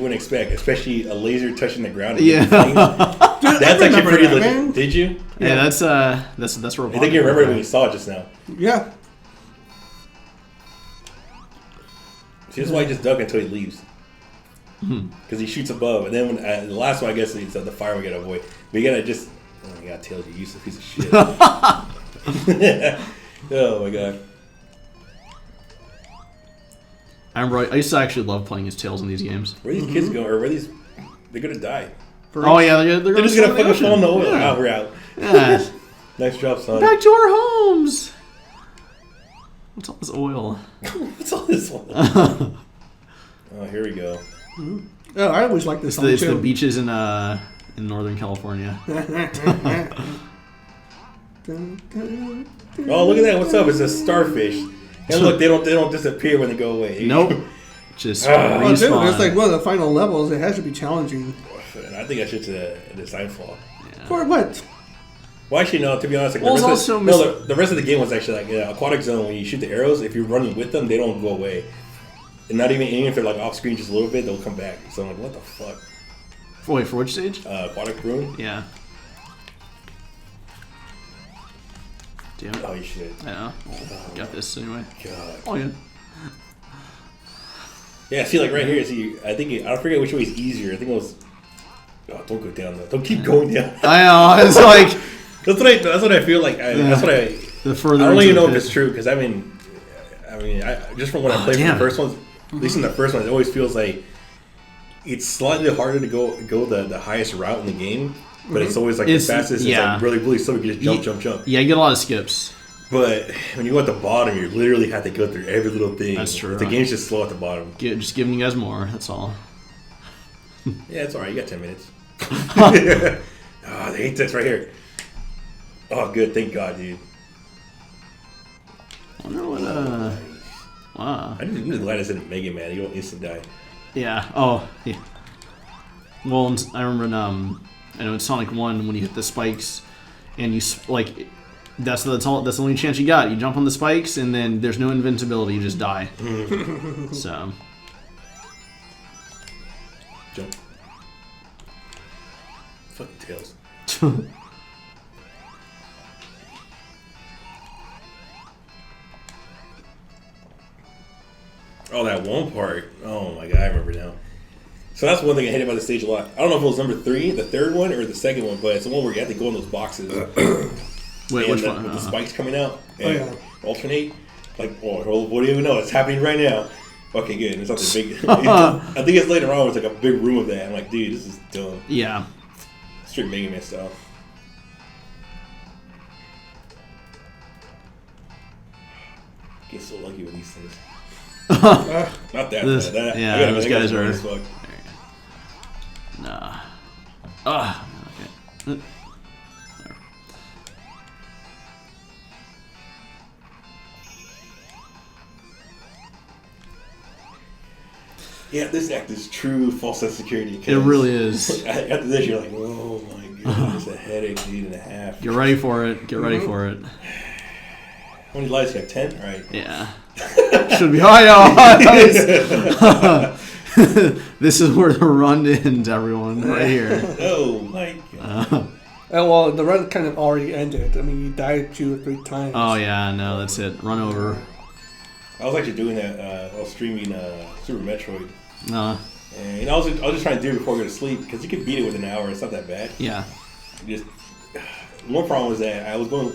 wouldn't expect, especially a laser touching the ground. And Yeah. Dude, That's I actually remember pretty that, legit. man. Did you? Yeah, that's I think you remember it when you saw it just now. Yeah. See, that's why he just duck until he leaves. Because he shoots above, and then when the last one, I guess, it's the fire we gotta avoid. But you gotta just, oh my god, Tails, you useless piece of shit. Oh my god. I remember I used to actually love playing as Tails in these games. Where are these kids going? Or where are these? They're gonna die. Oh yeah, they're They're just gonna fucking fall in the oil. Yeah. Oh, we're out. Yeah. Nice job, son. Back to our homes. What's all this oil? What's all this one? Oh, here we go. Oh, I always like this song It's the too. beaches in Northern California. Oh, look at that! What's up? It's a starfish. And look, they don't disappear when they go away. Nope. Just Well, dude, respawn. it's like one of the final levels. It has to be challenging. And I think that's just a design flaw. For what? Well, actually, no. To be honest, like Well, the, it's rest of, also no, the rest of the game was actually like aquatic zone. When you shoot the arrows, if you're running with them, they don't go away. And not even if they're like off screen just a little bit, they'll come back. So I'm like, what the fuck? Wait, for which stage? Aquatic room? Yeah. Damn it. Oh, you should. I know. Got this anyway. God. Oh yeah. Yeah, see, like right here, see, I forget which way is easier. I think it was. Oh, don't go down though. Don't keep going down. I know. It's like That's what I feel like. That's what I. the further. I don't into even the know if pit. it's true because I just from when I played from the damn. first ones, at least in the first one, it always feels like it's slightly harder to go the highest route in the game, but it's always like It's- the fastest. yeah. It's like really slow. You just jump. Yeah, you get a lot of skips. But when you go at the bottom, you literally have to go through every little thing. That's true. The game's just slow at the bottom. Just giving you guys more. That's all. Yeah, it's alright. You got 10 minutes. Oh, the hate text right here. Oh, good. Thank God, dude. I wonder what. Wow. I'm just glad I said Mega Man. You don't instant die. Yeah. Oh. Yeah. Well, I remember I know in Sonic 1 when you hit the spikes, and you like. That's the only chance you got. You jump on the spikes, and then there's no invincibility. You just die. So. Jump. Fucking Tails. Oh, that one part. Oh my god, I remember now. So that's one thing I hated about the stage a lot. I don't know if it was number 3, the third one, or the second one, but it's the one where you have to go in those boxes. Wait, and which one? with the spikes coming out and yeah. alternate. Like, oh, what do you even know? It's happening right now. Okay, good. It's something big. I think it's later on. It's like a big room of that. I'm like, dude, this is dumb. Yeah. Straight Mega Man style. Get so lucky with these things. Not that. This- bad. yeah, I gotta- those I gotta guys burn are- as fuck. Nah. Okay. Yeah, this act is true false sense of security. It really is. After this, you're like, oh my god, it's a headache, dude, and a half. Get ready for it. Get ready for it. How many lives you have? 10? All right. Yeah. Should be. I know. This is where the run ends, everyone. Right here. Oh my god. Well, the run kind of already ended. I mean, you died 2 or 3 times. Oh yeah, no, that's it. Run over. I was actually doing that. I was streaming Super Metroid. No. And I was just trying to do it before I go to sleep because you can beat it within an hour. It's not that bad. Yeah. Just one problem was that I was going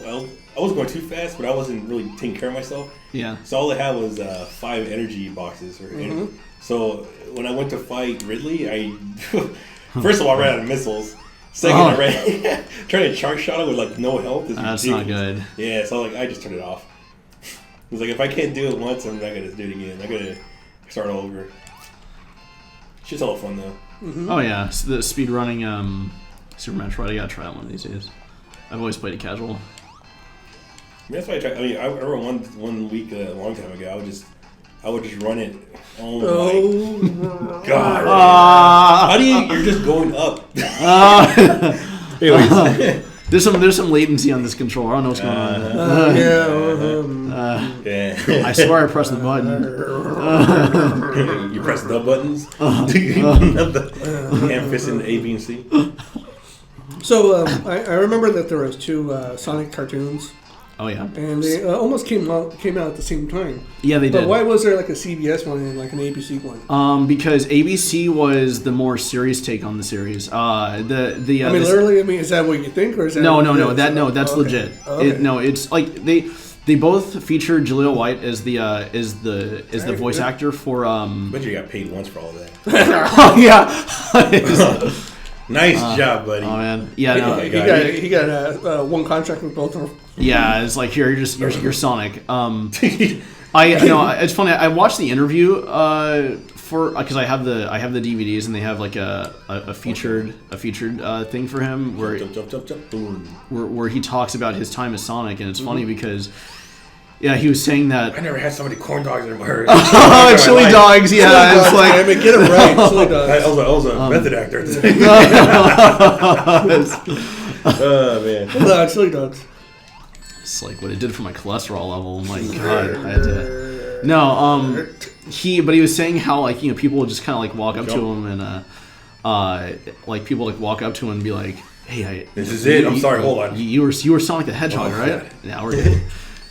too fast, but I wasn't really taking care of myself. Yeah. So all I had was 5 energy boxes. So when I went to fight Ridley, first of all I ran out of missiles. Second, I ran trying to charge shot it with like no health. That's ridiculous. not good. Yeah, so I just turned it off. It was like if I can't do it once, I'm not gonna do it again. I gotta start all over. It's just all fun though. Oh yeah, so the speedrunning Super Metroid. I gotta try that one of these days. I've always played it casual. I mean, that's why I tried. I mean, I remember one week a long time ago. I would just run it. Oh my god! How do you? You're just going up. Anyways. There's some latency on this controller. I don't know what's going on. Yeah. I swear I pressed the button. You press the buttons. Hand fist in A, B, and C. So I remember that there was 2 Sonic cartoons. Oh yeah. And they almost came out at the same time. Yeah, they did. But why was there like a CBS one and like an ABC one? Because ABC was the more serious take on the series. Literally, is that what you think, or is that no? That's okay. legit. Okay. It's like they both featured Jaleel White as the voice actor for. But you got paid once for all of that. Oh yeah. Nice job, buddy. Oh man, yeah, no, he got one contract with both of them. Yeah, it's like you're Sonic. It's funny. I watched the interview because I have the DVDs and they have like a featured thing for him where he talks about his time as Sonic, and it's funny because. Yeah, he was saying that. I never had so many corn dogs in my heart. Chili dogs, yeah. Chili dogs, like, I mean, get it right. Chili dogs. I was a method actor. Oh man. Chili dogs. It's like what it did for my cholesterol level. My God, I had to. No, he was saying how like people would just kind of like walk up to him and like people like walk up to him and be like, hey, this is it. I'm sorry. Hold on. You were Sonic the Hedgehog, right? Yeah, we're good.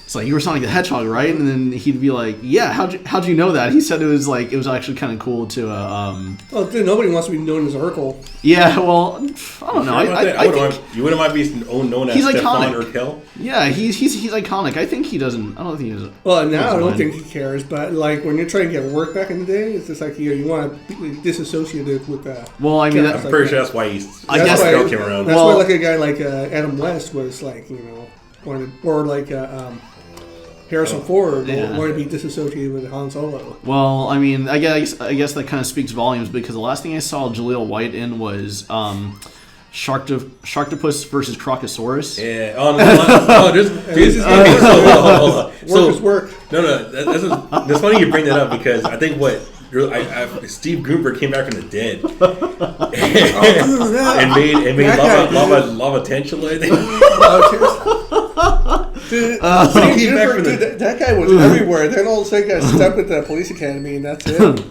It's like, you were Sonic the Hedgehog, right? And then he'd be like, yeah, how'd you know that? He said it was actually kind of cool to well, dude, nobody wants to be known as Urkel. Yeah, well, I don't know. I think you wouldn't mind being known as Stefan Urkel. Yeah, he's iconic. I think he doesn't. I don't think he does. Well, now I don't think he cares. But like when you're trying to get work back in the day, it's just like you want to be disassociated with that. Well, I mean, I'm pretty sure that's why Urkel came around. That's why like a guy like Adam West was like wanted, or like Harrison Ford wanted to be disassociated with Han Solo. Well, I mean, I guess that kind of speaks volumes because the last thing I saw Jaleel White in was Sharktopus versus Crocosaurus. Yeah. Oh no! Hold on. Work is work. No. That's funny you bring that up because I think Steve Gutenberg came back from the dead and made lava tantula. Dude, that guy was everywhere. Then all of a sudden got stuck with the police academy, and that's it.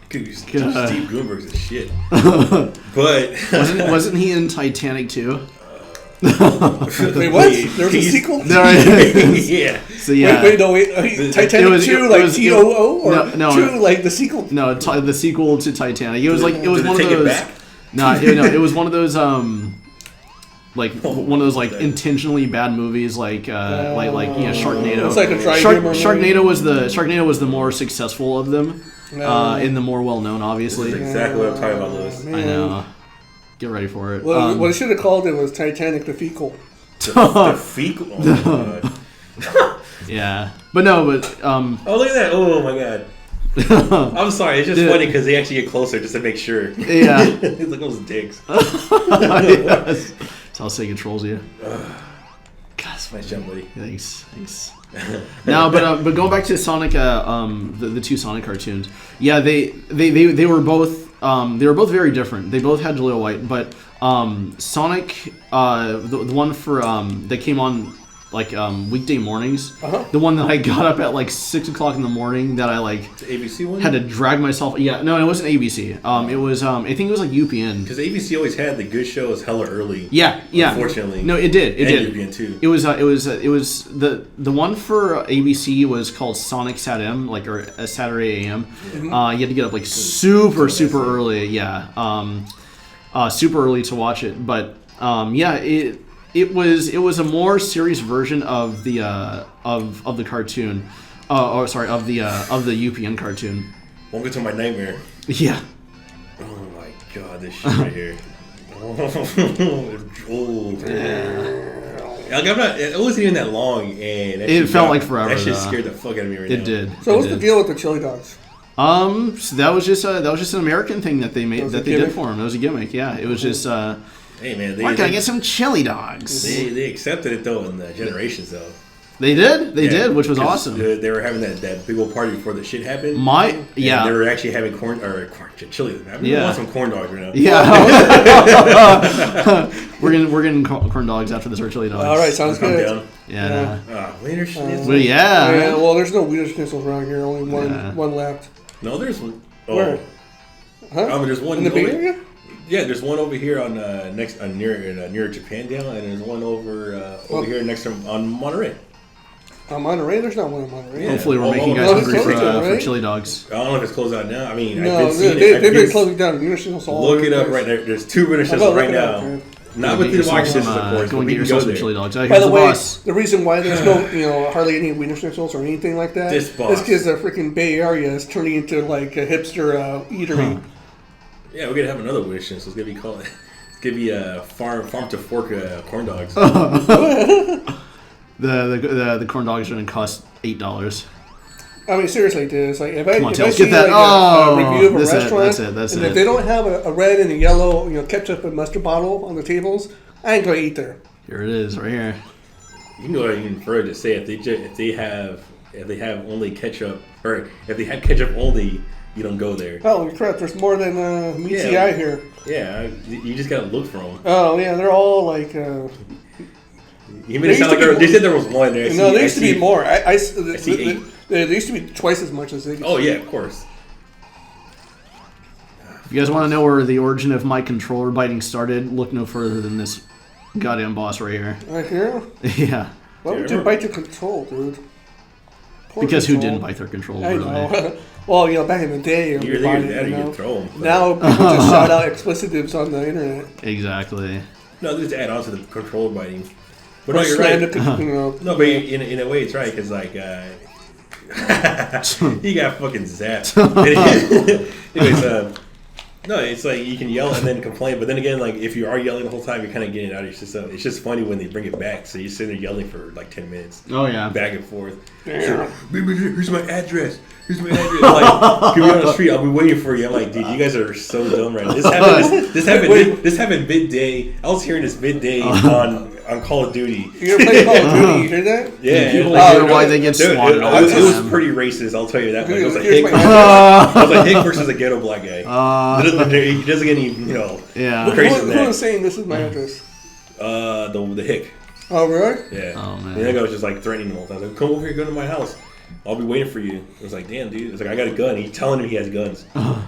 Dude, Steve Gutenberg's a shit. But wasn't he in Titanic too? Wait, what? There was a sequel? No, yeah. So yeah. Wait. Titanic 2, like T-O-O? Or no, 2, like the sequel? No, the sequel to Titanic. It was one of those. It back? No, it was one of those. One of those intentionally bad movies, Sharknado. It's like a dry Sharknado was the more successful of them, and the more well known, obviously. This is exactly what I'm talking about, Lewis. I know. Get ready for it. Well, what I should have called it was Titanic the Fecal. The Fecal? Oh, my God. Yeah. But no, oh, look at that. Oh, my God. I'm sorry. It's just funny because they actually get closer just to make sure. Yeah. It's like those dicks. Yes. That's how Sega controls you. God, nice job, buddy. Thanks. No, but going back to Sonic, the 2 Sonic cartoons. Yeah, they were both very different. They both had Jaleel White, but Sonic, the one for that came on weekday mornings. The one that I got up at 6 o'clock in the morning that I the ABC one had to drag myself. Yeah, no, it wasn't ABC. It was I think it was UPN. Because ABC always had the good shows hella early. Yeah. Unfortunately, no, it did. UPN too. It was the one for ABC was called Sonic Sat M, or Saturday AM. You had to get up super early. Yeah, super early to watch it. But It was a more serious version of the cartoon, of the UPN cartoon. Won't get to my nightmare. Yeah. Oh my God, this shit right here. It wasn't even that long, and it felt like forever. That shit scared the fuck out of me right now. It did. So what's the deal with the chili dogs? So that was just an American thing that they made did for him. It was a gimmick. Yeah, it was just. Hey man, Why can I get some chili dogs? They accepted it though in the Generations though. They did? They did, which was awesome. They were having that big old party before the shit happened. They were actually having chili. I want some corn dogs right now. Yeah. we're getting corn dogs after this, or chili dogs. All right, sounds good. Down. Yeah. Wiener Schnitzel. Well, there's no Wiener Schnitzels around here. Only one left. No, there's one. Oh. Where? Huh? Oh, there's one in the Bay Area. Yeah, there's one over here on near Japandale, and there's one over here next to on Monterey. Monterey? There's not one in Monterey. Yeah. Hopefully we're making you guys hungry for chili dogs. I don't know if it's closed out now. I mean, they've been closing down. Look it up right there. There's 2 Wiener Schnitzels right now. Not with the Washington, of course. Go and get yourself some chili dogs. By the way, the reason why there's no, hardly any Wiener Schnitzels or anything like that is because the freaking Bay Area is turning into like a hipster eatery. Yeah, we're gonna have another Wiener Schnitzel. It's gonna be called. It's gonna be farm to fork corn dogs. The corn dogs are going to cost $8. I mean, seriously, dude. It's like if I see get that. A review of a restaurant, that's and if they don't have a red and a yellow, ketchup and mustard bottle on the tables, I ain't gonna eat there. Here it is, right here. You can go even further to say if they have only ketchup, or if they have ketchup only, you don't go there. Oh, crap! There's more than meets the eye here. Yeah, you just gotta look for them. Oh yeah, they're all like. You made it sound like they said there was one there. There used to be more. I see 8. There used to be twice as much as they. Oh yeah, of course. If you guys want to know where the origin of my controller biting started, look no further than this goddamn boss right here. Right here? Yeah. Why would you bite your control, dude? Because who didn't bite their control? I know. Well, back in the day, you throw them. Now people just shout out explicitives on the internet. Exactly. No, they just add on to the controller biting. But no, you're right. No, but in a way, it's right because like he got fucking zapped. Anyways, no, it's like you can yell and then complain, but then again, like if you are yelling the whole time, you're kind of getting it out of your system. It's just funny when they bring it back, so you're sitting there yelling for like 10 minutes. Oh yeah, back and forth. So, here's my address. Here's my address. Like, give me on the street. I'll be waiting for you. I'm like, dude, you guys are so dumb right now. This happened midday. I was hearing this midday on Call of Duty. You're playing Call of Duty. You heard that? Yeah. People wonder why they get swatted. It was pretty racist. I'll tell you that. It was like Hick versus a ghetto black guy. He doesn't get any, crazy than that. Who was saying this is my address? The Hick. Oh really? Yeah. Oh man. And that guy was just like threatening him all the time. Like, come over here, go to my house. I'll be waiting for you. I was like, damn, dude. It's like, I got a gun. He's telling him he has guns. I'm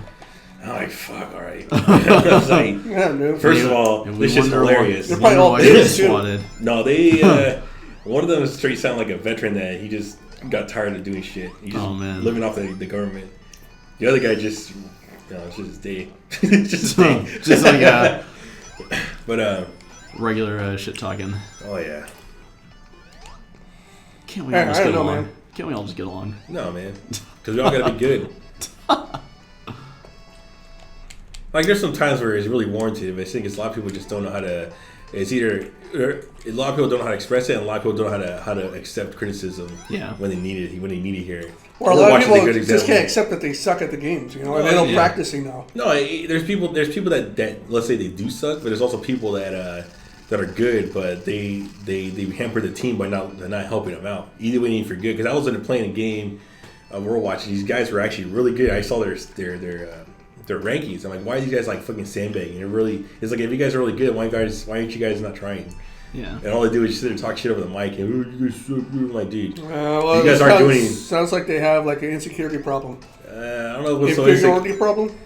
like, fuck, all right. I was like, first of all, this is hilarious. They're probably all bitches too. No, they. One of them straight sounded like a veteran that he just got tired of doing shit. He just living off the government. The other guy just, it's just his day. Just like but regular shit talking. Oh yeah. Can't we all just get along? Man. Can't we all just get along? No, man. Because we all gotta be good. Like, there's some times where it's really warranted, but I think it's a lot of people just don't know how to. It's either a lot of people don't know how to express it, and a lot of people don't know how to accept criticism. Yeah. When they need it here. Or a lot of people just can't accept that they suck at the games, and they don't practice enough. No, there's people that let's say they do suck, but there's also people that are good, but they hamper the team by not helping them out. Either way, need for good. Because I was playing a game, we're watching. These guys were actually really good. I saw their rankings. I'm like, why are these guys like fucking sandbagging? It's like, if you guys are really good, why aren't you guys not trying? Yeah. And all they do is just sit there and talk shit over the mic. And you guys so good. I'm like, dude, you guys aren't doing anything. Sounds like they have like an insecurity problem. I don't know what's inferiority problem.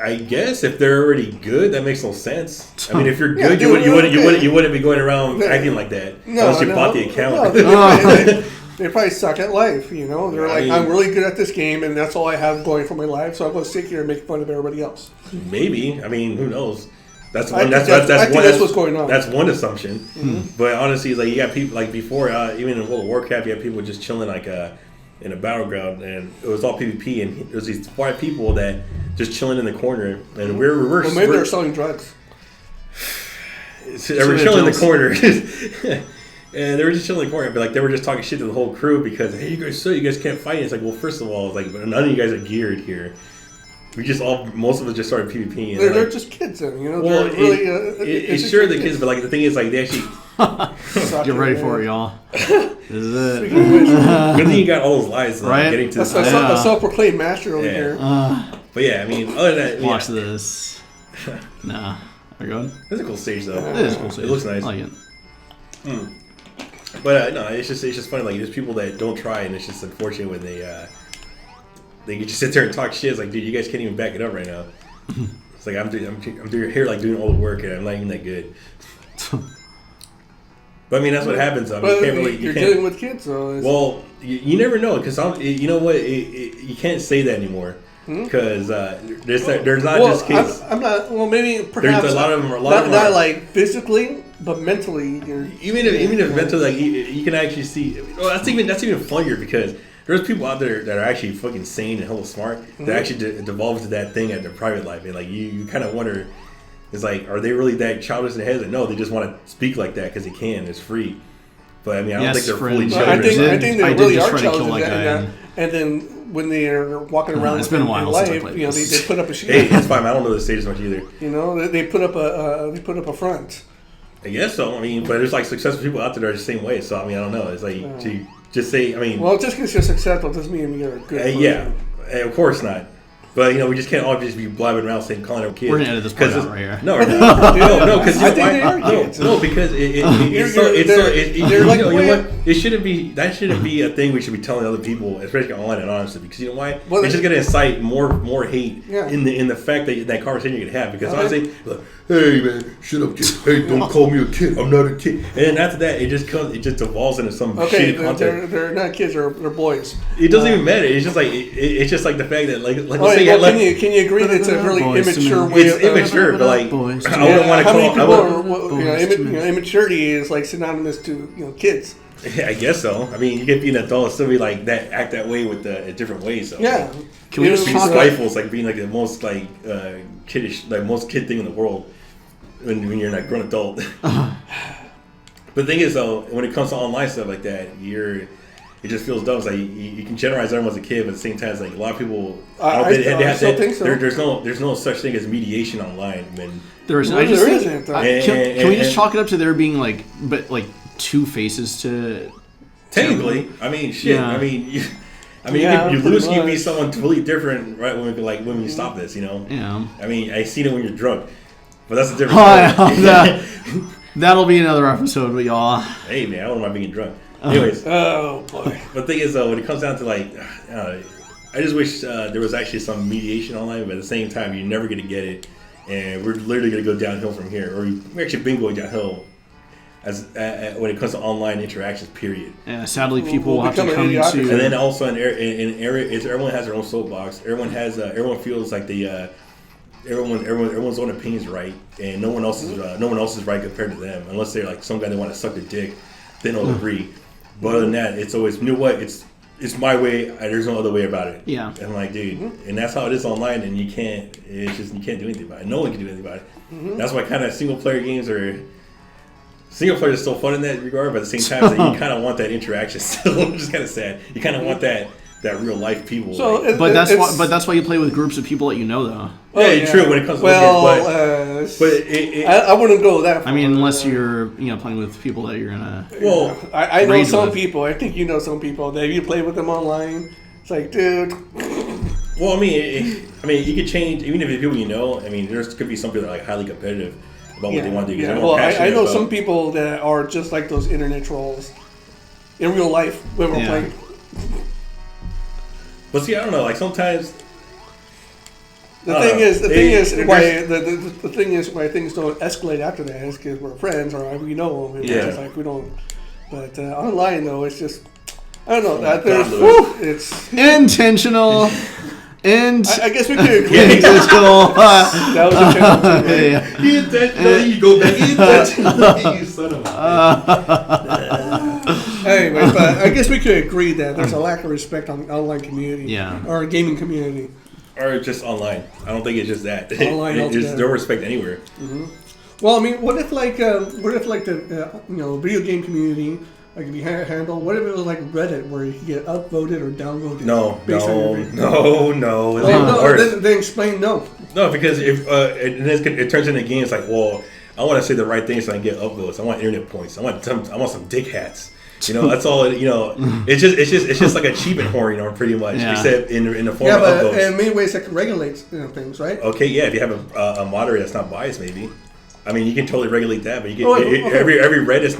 I guess if they're already good, that makes no sense. I mean, if you're good, you wouldn't be going around acting like that unless you bought the account. They probably suck at life, They're like, I'm really good at this game, and that's all I have going for my life. So I'm going to sit here and make fun of everybody else. Maybe. I mean, who knows? That's what's going on. That's one assumption. Mm-hmm. But honestly, it's like you got people like before, even in World of Warcraft, you had people just chilling like in a battleground, and it was all PvP, and it was these 5 people that just chilling in the corner, and we're maybe they're selling drugs. They were chilling in the corner. And they were just chilling in the corner, but like they were just talking shit to the whole crew because, hey, you guys can't fight. It's like, well, first of all, it's like none of you guys are geared here. most of us just started PvP. And they're just kids, then, you know. Well, they're really, it's sure the kids, but like the thing is, like they actually Get ready for it, y'all. This is it. good thing you got all those lies, Right? Getting to A this. self-proclaimed master over here. But yeah, I mean, other than that, Watch this. Nah. Are you going? It's a cool stage though. It is a cool stage. It looks nice. I like it. But no, it's just funny. Like there's people that don't try, and it's just unfortunate when they just sit there and talk shit. It's like, dude, you guys can't even back it up right now. It's like I'm here like doing all the work, and I'm not even that good. But I mean, that's what happens. I mean, But you can't really. you're dealing with kids, so. Well, you never know because you know what? You can't say that anymore because there's not just kids. I'm not. Well, maybe perhaps There's a lot of them. Not like physically, but mentally. Even if mentally, like you can actually see. Well, that's even funnier because there's people out there that are actually fucking sane and hella smart that actually devolve to that thing at their private life, and like you kind of wonder. It's like, are they really that childish in the head? Like, no, they just want to speak like that because they can. It's free. But I mean, I don't think they're fully children. I think they really are children. Like and then when they are walking around, it's been a while life, since I played you know, this. they put up a shield. Hey, it's fine. I don't know the stages much either. You know, they put up a front. I guess so. I mean, but there's like successful people out there that are the same way. So I mean, I don't know. It's like to just say. I mean, well, just because you're successable doesn't mean you're a good person. yeah, of course not. But you know, we just can't all just be blabbing around saying calling them kids. We're gonna edit this part out right here. No, because I think they are kids. No, because it shouldn't be. That shouldn't be a thing we should be telling other people, especially online and honestly. Because you know why? Well, it's just gonna incite more hate in the fact that conversation you can have. Because honestly, like, hey man, shut up, kid. Hey, don't call me a kid. I'm not a kid. And then after that, it just devolves into some shitty content. They're not kids. They're boys. It doesn't even matter. It's just like it's just like the fact that like let's say can you agree that it's a really immature way? It's immature, but like I wouldn't want to call. Immaturity is like synonymous to kids. Yeah, I guess so. I mean, you can be an adult and still be like that, act that way with a different way. So yeah, can we just talk? Spiteful is like being like the most like kiddish, like most kid thing in the world when you're like a grown adult. But the thing is though, when it comes to online stuff like that, it just feels dumb. It's like you can generalize everyone as a kid, but at the same time, it's like a lot of people. I still think so. There's no such thing as mediation online. I mean, there isn't. Can we just chalk it up to there being like two faces to? Technically, I mean, shit. Yeah. I mean, you lose. You can be someone completely different, right? When we stop this, you know. Yeah. I mean, I seen it when you're drunk, but that's a different story. That'll be another episode with y'all. Hey man, I don't mind being drunk. Anyways, oh boy. But the thing is, though, when it comes down to like, I just wish there was actually some mediation online, but at the same time, you're never gonna get it, and we're literally gonna go downhill from here, or we've actually been going downhill as when it comes to online interactions. Period. Yeah, sadly, people will have to come to. And then also in areas, everyone has their own soapbox. Everyone feels like everyone's own opinions right, and no one else is right compared to them, unless they're like some guy that want to suck their dick. Then they'll agree. But other than that, it's always, you know what, it's my way, there's no other way about it. Yeah. And I'm like, dude, and that's how it is online, and you can't do anything about it. No one can do anything about it. That's why kind of single player is so fun in that regard, but at the same time, you kind of want that interaction still, which is kind of sad. You kind of want that real life people. So like, that's why you play with groups of people that you know, though. Yeah, true. When it comes to I wouldn't go that far. I mean, unless you're playing with people that you're gonna. Well, I know some people. I think you know some people that if you play with them online, it's like, dude. Well, I mean, you could change even if it's people you know. I mean, there could be some people that are like highly competitive about what they want to do. Yeah. Well, I know some people that are just like those internet trolls in real life when we're playing. But see, I don't know. Like sometimes. The thing is why things don't escalate after that is because we're friends or we know them. It's like we don't. But online though, it's just I don't know. It's intentional. And I guess we could agree. Intentional. That was intentional. Intentional. You go back. Intentional. You son of a. Anyway, but I guess we could agree that there's a lack of respect on the online community, or gaming community, or just online. I don't think it's just that. Online, there's no respect anywhere. Mm-hmm. Well, I mean, what if the video game community like if you handle, what if it was like Reddit where you could get upvoted or downvoted? No. Based on your video? No. It's Oh, even no, worse. then explain no. No, because if it turns into a game, it's like, well, I want to say the right thing so I can get upvotes. I want internet points. I want some dick hats. You know, that's all. You know, it's just like achievement whoring, pretty much, except in the form of upvotes. But in many ways, that can regulate things, right? Okay, yeah. If you have a moderator that's not biased, maybe. I mean, you can totally regulate that, but you can okay. every Reddit's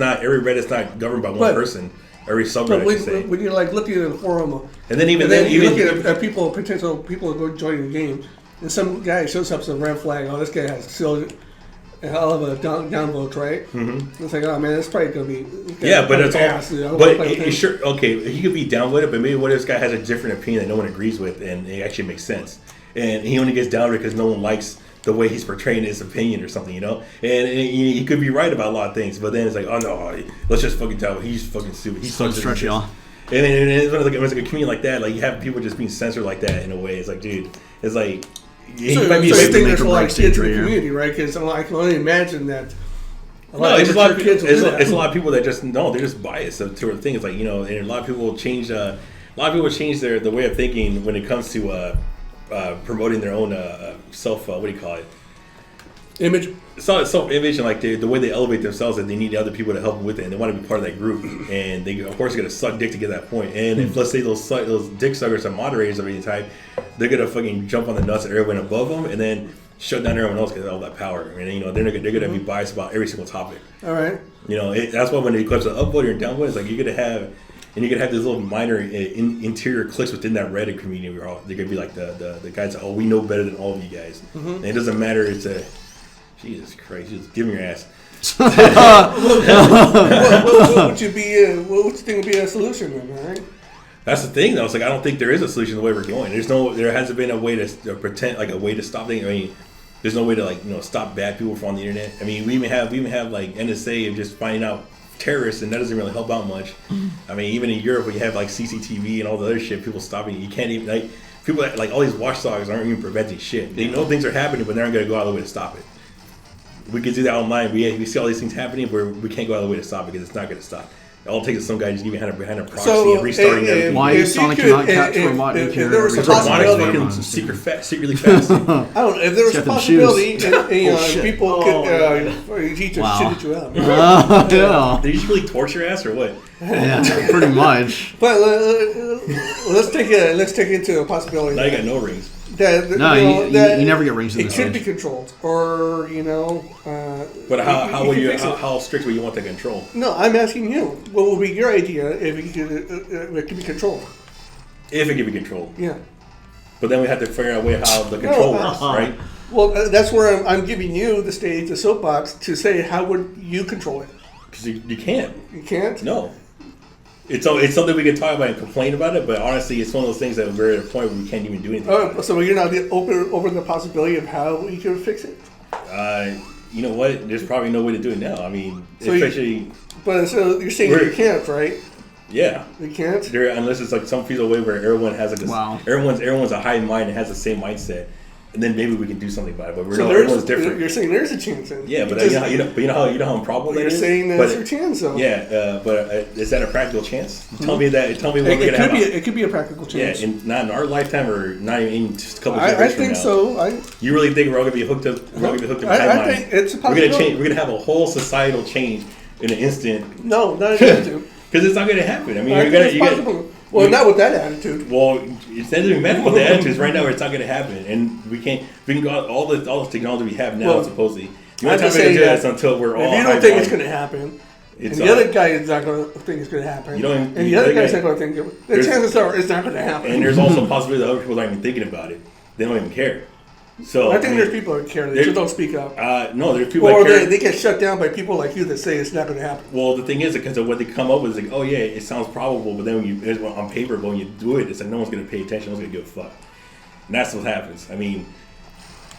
not governed by one person. Every subreddit, you say. When you're like looking at the forum, and then even you look at potential people who are joining the game, and some guy shows up as a red flag. Oh, this guy has still a hell of a downvote, right? Mm-hmm. It's like, oh man, that's probably gonna be but it's ass, all. But sure, okay, he could be downvoted, but maybe what if this guy has a different opinion that no one agrees with, and it actually makes sense, and he only gets downvoted because no one likes the way he's portraying his opinion or something, you know? And he could be right about a lot of things, but then it's like, oh no, let's just fucking tell him. He's fucking stupid. He's so stretchy, y'all. And then it's like a community like that, like you have people just being censored like that in a way. It's like, dude, it's like... So you think there's a lot of kids in the community, right? Because I can only imagine that a lot of kids will do that. It's a lot of people that just, no, they're just biased to a thing. It's like, you know, and a lot of people will change the way of thinking when it comes to... promoting their own self, what do you call it? Image. Self-image, and like the way they elevate themselves, and they need other people to help them with it, and they want to be part of that group, and they of course are gonna suck dick to get that point. And if let's say those dick suckers are moderators of any type, they're gonna fucking jump on the nuts of everyone above them, and then shut down everyone else because of all that power. And you know they're gonna be biased about every single topic. All right. You know that's why when it comes to upvote or downvote, it's like you're gonna have. And you can have these little minor interior cliques within that Reddit community where they're going to be like the guys, oh, we know better than all of you guys. Mm-hmm. And it doesn't matter. It's a, Jesus Christ, just give me your ass. what would you think would be a solution then, right? That's the thing, though. It's like I don't think there is a solution the way we're going. There hasn't been a way to pretend, like a way to stop things. I mean, there's no way to stop bad people from on the internet. I mean, we even have like NSA of just finding out terrorists, and that doesn't really help out much. I mean, even in Europe, where you have like CCTV and all the other shit, people stopping you can't even people that, like all these watchdogs aren't even preventing shit. They know things are happening, but they're not going to go out of the way to stop it. We could do that online. We see all these things happening, where we can't go out of the way to stop it because it's not going to stop. All it takes is some guy just behind a proxy and restarting everything. Why is Sonic cannot capture a mod nuclear? There was a possibility. Secretly fast. I don't know if there was a possibility, people could teach their shit at you out. Yeah. Did you really torture your ass or what? Yeah, pretty much. But let's take it into a possibility. Now you got no rings. You never get rings in this. It could be controlled, or But how strict would you want the control? No, I'm asking you. What would be your idea if it could be controlled? If it could be controlled. Yeah. But then we have to figure out a way how the control works, right? Well, that's where I'm giving you the stage, the soapbox, to say how would you control it? Because you can't. You can't? No. It's something we can talk about and complain about it, but honestly, it's one of those things that we're at a point where we can't even do anything. Oh, so you're not open the possibility of how you can fix it? You know what? There's probably no way to do it now. I mean, so you're saying you can't, right? Yeah, you can't. Unless it's like some feasible way where everyone has everyone's a high mind and has the same mindset. And then maybe we can do something about it, but everyone's different. You're saying there's a chance. Yeah, but you know how improbable that is. You're saying there's a chance, though. Yeah, but is that a practical chance? Tell me that. Tell me what we're gonna have. It could be a practical chance. Yeah, not in our lifetime, or not even in just a couple of years I think from now. so. You really think we're all gonna be hooked up? We're all gonna be hooked up. I think it's a possibility. We're gonna have a whole societal change in an instant. No, not an instant. Because it's not gonna happen. I mean, it's possible. Well, not with that attitude. Well, it doesn't even matter with the attitudes right now. Where it's not going to happen, and we can go out all the technology we have now. Supposedly, the only time we're going to do this until we're all. If you don't think it's going to happen, and the other guy is not going to think it's going to happen, and the other guy's not going to think the chances are it's not going to happen. And there's also a possibility that other people aren't even thinking about it. They don't even care. So I think there's people that care. They just don't speak up. No, there's people that care. They get shut down by people like you that say it's not going to happen. Well, the thing is, because of what they come up with is like, oh yeah, it sounds probable, but then on paper, but when you do it, it's like no one's going to pay attention. No one's going to give a fuck. And that's what happens. I mean,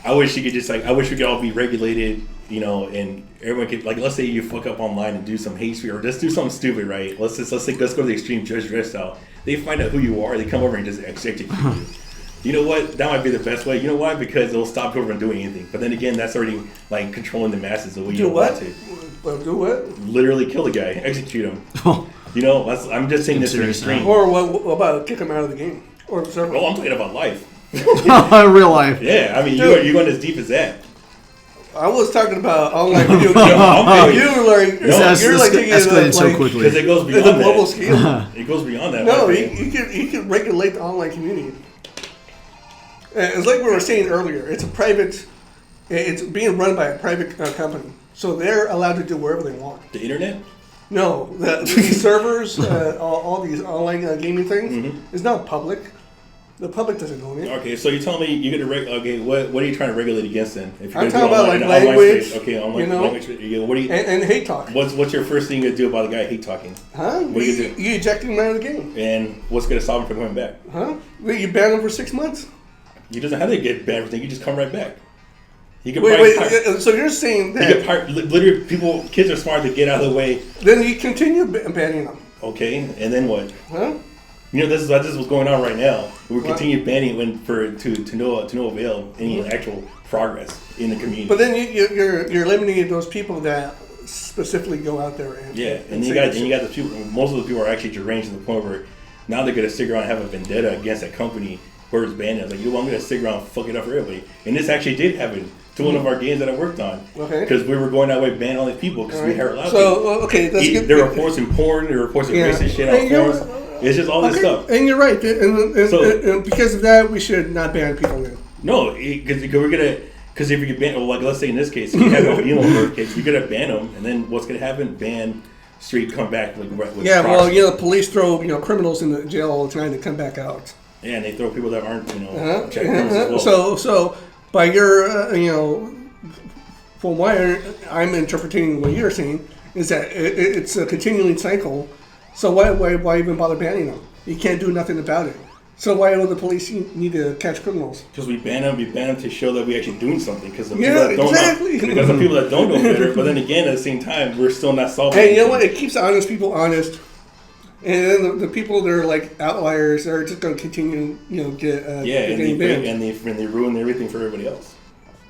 I wish we could all be regulated, and everyone could, like, let's say you fuck up online and do some hate speech or just do something stupid, right? Let's go to the extreme Judge Dredd style. They find out who you are, they come over and just execute you. You know what? That might be the best way. You know why? Because it'll stop people from doing anything. But then again, that's already like controlling the masses the way you want to. Do what? Literally kill the guy, execute him. You know, I'm just saying this for Serious extreme. Or what about kick them out of the game or the server? Well, I'm talking about life. Real life. Yeah, I mean, Dude. you're going as deep as that. I was talking about online video games. You're like taking it escalated up, so like, quickly. Because it goes the beyond global that. scale. It goes beyond that. No, right? you can regulate the online community. It's like we were saying earlier. It's a private. It's being run by a private company, so they're allowed to do wherever they want. The internet? No, these servers, all these online gaming things, is not public. The public doesn't own it. Okay, so you're telling me you're going to okay, what are you trying to regulate against then? If you're I'm gonna talking do about like online language, space, okay, online you know, language. What do you? and hate talk. What's your first thing to do about the guy hate talking? Huh? What do you do? You eject him out of the game. And what's going to stop him from coming back? Huh? You ban him for 6 months. He doesn't have to get banned for things. He just come right back. He can Wait. So you're saying that literally kids are smart to get out of the way. then you continue banning them? Okay, and then what? Huh? You know, this is what's going on right now. We're What? continue banning to no avail any actual progress in the community. But then you're limiting those people that specifically go out there and and you got the people. Most of the people are actually deranged to the point where now they're gonna sit around and have a vendetta against that company whoever's banning it. Like, you know, I'm gonna sit around and fuck it up for everybody. And this actually did happen to one of our games that I worked on. Okay. Because we were going that way, banning all these people because we were allowed to. So okay, that's good. There were reports in porn. There were reports of racist shit on forums. It's just all this stuff. And you're right. And because of that, we should not ban people then. No, because we're gonna. Because if you get banned, like let's say in this case, if you have no notification, you're gonna ban them, and then what's gonna happen? Ban street, come back with Yeah, proxy. well, you know, the police throw criminals in the jail all the time to come back out. Yeah, and they throw people that aren't check criminals as well. So by your from what I'm interpreting what you're saying is that it's a continuing cycle. So why even bother banning them? You can't do nothing about it. So why do the police need to catch criminals? Because we ban them to show that we're actually doing something. Because the Yeah, people that don't exactly. because the people that don't know better. But then again, at the same time, we're still not solving. And you know anything. what? It keeps honest people honest. And then the people that are like outliers are just going to continue, get getting banned. and they ruin everything for everybody else.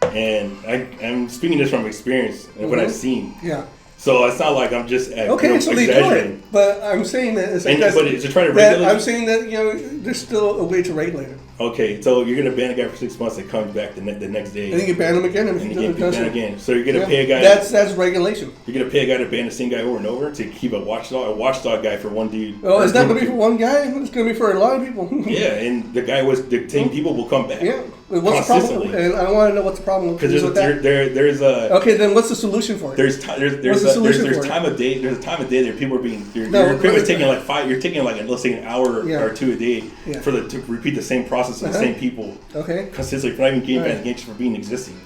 And I'm speaking this from experience and what I've seen. Yeah. So it's not like I'm just Okay, so they do exaggerating. it, but I'm saying that it's like But to try to regulate. I'm saying that there's still a way to regulate it. Okay, so you're gonna ban a guy for 6 months and comes back the next day. And then you ban him again, and if you he ban does it. again. So you're gonna pay a guy. That's regulation. You're gonna pay a guy to ban the same guy over and over to keep a watchdog guy for one dude. Oh, it's not gonna be for one guy. It's gonna be for a lot of people. Yeah, and the same people will come back. Yeah. What's the problem? And I want to know what's the problem Because with that. there's a. Okay, then what's the solution for it? There's the solution for it? time of day. There's a time of day that people are being. Your No, equipment's taking like 5. You're taking like let's say an hour Yeah. or 2 a day Yeah. to repeat the same process of the same people. Okay. Consistently, for not even game Right. ban, just for being existing.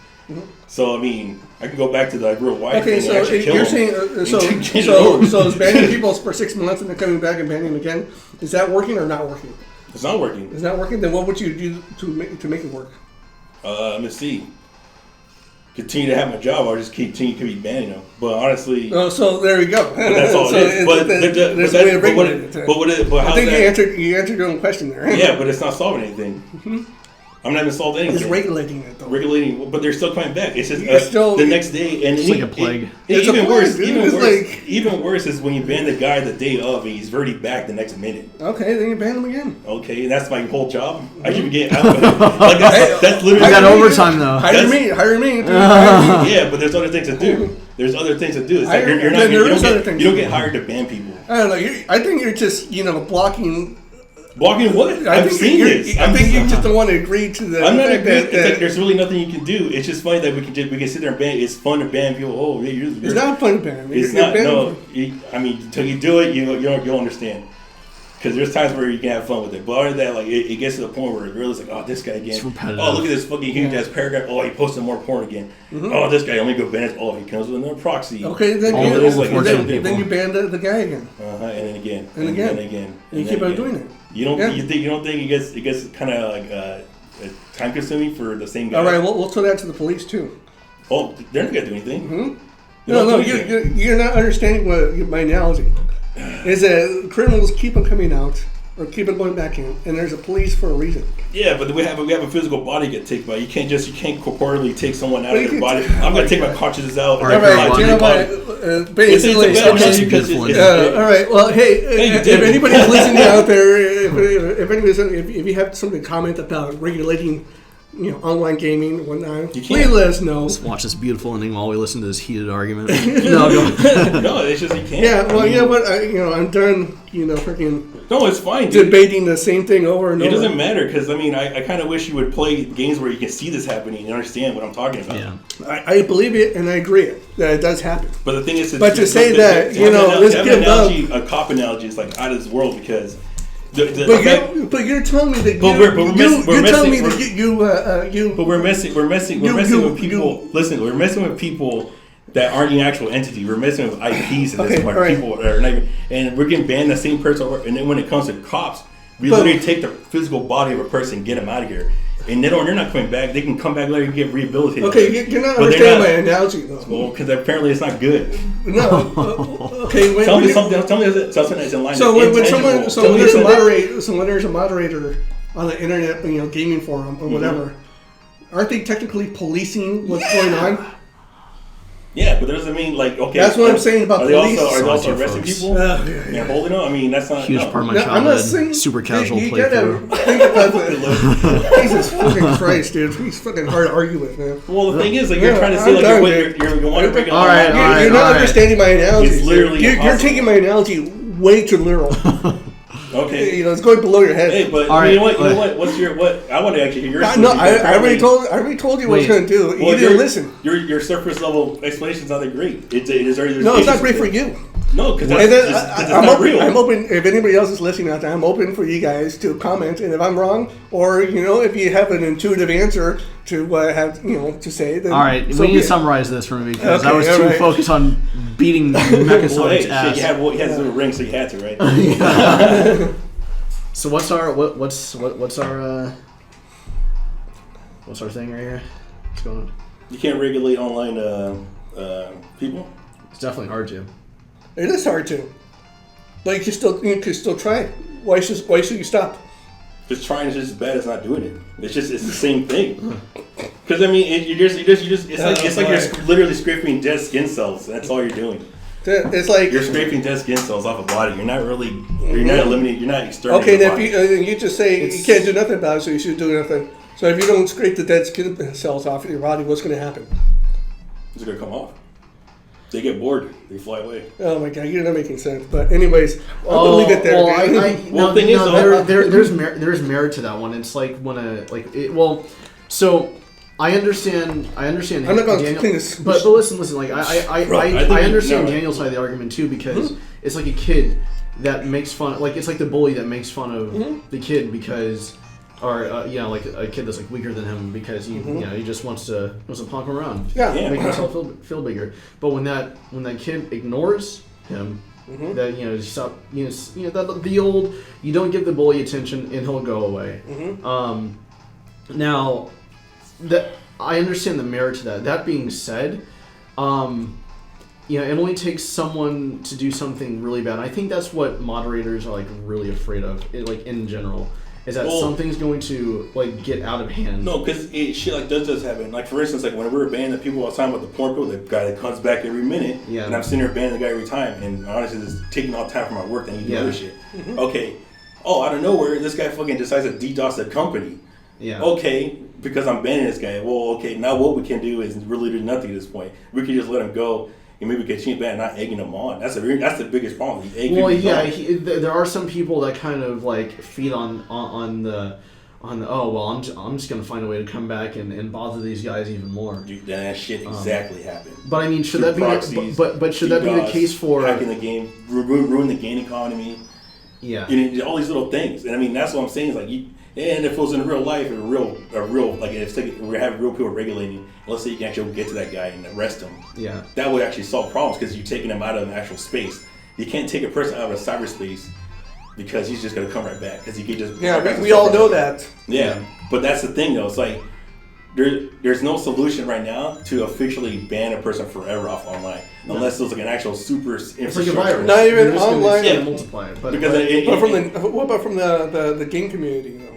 So I mean, I can go back to the real white Okay, thing so and actually kill you're them saying and change it over. so is banning people for 6 months and then coming back and banning them again? Is that working or not working? It's not working. Is that working? Then what would you do to make it work? Let me see. Continue to have my job, or just continue to keep banning them. But honestly, Oh, so there we go. but that's all So it is. But there's a way of regulating it. but I how's think that? you answered your own question there. Yeah, but it's not solving anything. I'm not even solving anything. It's regulating it though. Regulating, but they're still coming back. It's just You're still- the next day, and It's like a plague. It's a even plague, worse. dude. Even It's worse. like- Even worse is when you ban the guy the day of, and he's already back the next minute. Okay, then you ban them again. Okay, and that's my whole job. I should be getting out of it. Like that's literally. I got Hire me. overtime though. Hire me. Yeah, but there's other things to do. There's other things to do. It's like you're not. Then there You is don't other get. things You don't to get do. hired to ban people. I don't know. I think you're just blocking. Blocking what? I I've think seen you're- this. I think you just don't want to agree to the I'm not fact agreeing. that, It's like there's really nothing you can do. It's just funny that we can sit there and ban. It's fun to ban people. Oh, yeah, it's not fun to ban. It's You're not. banning No, them. I mean, until you do it, you'll understand. Because there's times where you can have fun with it, but other than that, like it gets to the point where it really is like, oh, this guy again. It's repetitive. Oh, look at this fucking huge ass paragraph. Oh, he posted more porn again. Oh, this guy only go ban it. Oh, he comes with another proxy. Okay, then All you, of those unfortunate then people. you ban the guy again. And then again. And again. And again. And you then keep on again. doing it. You don't. Yeah. You don't think it gets kind of like time consuming for the same guy? All right, we'll tell that to the police too. Oh, they're not gonna do anything. No, you're not understanding what my analogy is. That criminals keep on coming out, or keep it going back in, and there's a police for a reason. Yeah, but we have a physical body get taken by. You can't corporeally take someone out of their body. I'm gonna take my consciousness out. All right, you know what? Basically, it's all right. Well, hey, if anybody's listening out there, if you have something to comment about regulating, online gaming and whatnot, please let us know. Just watch this beautiful ending while we listen to this heated argument. No, it's just you can't. Yeah, well, you know what? I'm done. Freaking. No, it's fine. Dude. Debating the same thing over and over. It doesn't matter because I kind of wish you would play games where you can see this happening and understand what I'm talking about. Yeah, I believe it and I agree that it does happen. But the thing is, let's give up. A cop analogy is like out of this world because. But you're telling me that we're messing with people. Listen, we're messing with people that aren't an actual entity. We're messing with IPs at this point. Right. People are not even, and we're getting banned the same person over. And then when it comes to cops, we literally take the physical body of a person, and get them out of here. And they're not coming back. They can come back later and get rehabilitated. Okay, you're not understanding my analogy though. Well, because apparently it's not good. No. Okay. Tell me something that's in line. So when there's a moderator on the internet, gaming forum or whatever, aren't they technically policing what's going on? Yeah, but that doesn't mean okay. That's what I'm saying about police. Are they also arresting people? And holding them? I mean, that's not huge part of my childhood. I'm not saying super casual you playthrough. Gotta think about Jesus fucking Christ, dude. He's fucking hard to argue with, man. Well, the thing is, you're trying to say you want to bring it all right. You're not understanding my analogy. It's literally you're taking my analogy way too literal. Okay, it's going below your head. Hey, but you know what? What's your what? I want to actually hear your. No, I already told you what it's going to do. You didn't listen. Your surface level explanation is not that great. It is already. No, it's not great for you. No, because that's not real. I'm open. If anybody else is listening out there, I'm open for you guys to comment. And if I'm wrong, or if you have an intuitive answer to what I have, to say, then all right, we need to summarize this for me because I was too focused on beating Mechasonic's ass. He had a little ring, so you had to, right? So what's our thing right here? What's going on? You can't regulate online people. It's definitely hard to. It is hard to, but you can still try. Why should you stop? Just trying is just as bad as not doing it. It's the same thing. Because it's like you're literally scraping dead skin cells. That's all you're doing. It's like you're scraping dead skin cells off a body. You're not really. You're not eliminating. You're not exterminating. Okay, then you just say you can't do nothing about it, so you should do nothing. So if you don't scrape the dead skin cells off of your body, what's going to happen? It's going to come off. They get bored. They fly away. Oh my god, you're not making sense. But anyways, I'll leave it there. There's merit to that one. It's like so I understand. I'm not going to clean this. But listen. Like I understand Daniel's side of the argument too because it's like a kid that makes fun. Like it's like the bully that makes fun of the kid because. Or like a kid that's like weaker than him because he he just wants to punk him around, make himself feel bigger. But when that kid ignores him, that the old you don't give the bully attention and he'll go away. Now that I understand the merit to that. That being said, it only takes someone to do something really bad. I think that's what moderators are like really afraid of, in general. Is that something's going to get out of hand? No, because shit like does happen. Like for instance, like when we were banning the people all the time with the porn people, the guy that comes back every minute, and I'm sitting there banning the guy every time, and honestly, it's taking all the time from my work. And you do other shit. Okay, out of nowhere, this guy fucking decides to DDoS the company. Yeah. Okay, because I'm banning this guy. Well, okay, now what we can do is really do nothing at this point. We can just let him go. And maybe continue ban, not egging them on. That's the biggest problem. There are some people that kind of feed on the I'm just gonna find a way to come back and bother these guys even more. Dude, that shit exactly happened. But I mean, should that be should that be the case for hacking the game, ruin the game economy? Yeah, all these little things. And I mean, that's what I'm saying. Is and if it was in real life, if we're having real people regulating, let's say you can actually get to that guy and arrest him. Yeah, that would actually solve problems because you're taking them out of an actual space. You can't take a person out of a cyberspace because he's just gonna come right back because he can just. Yeah, we all know that. Yeah, but that's the thing though. It's like there's no solution right now to officially ban a person forever off online, unless there's like an actual super infrastructure. It's like a virus. Not even You're just online. gonna multiply it. But What about from the game community though?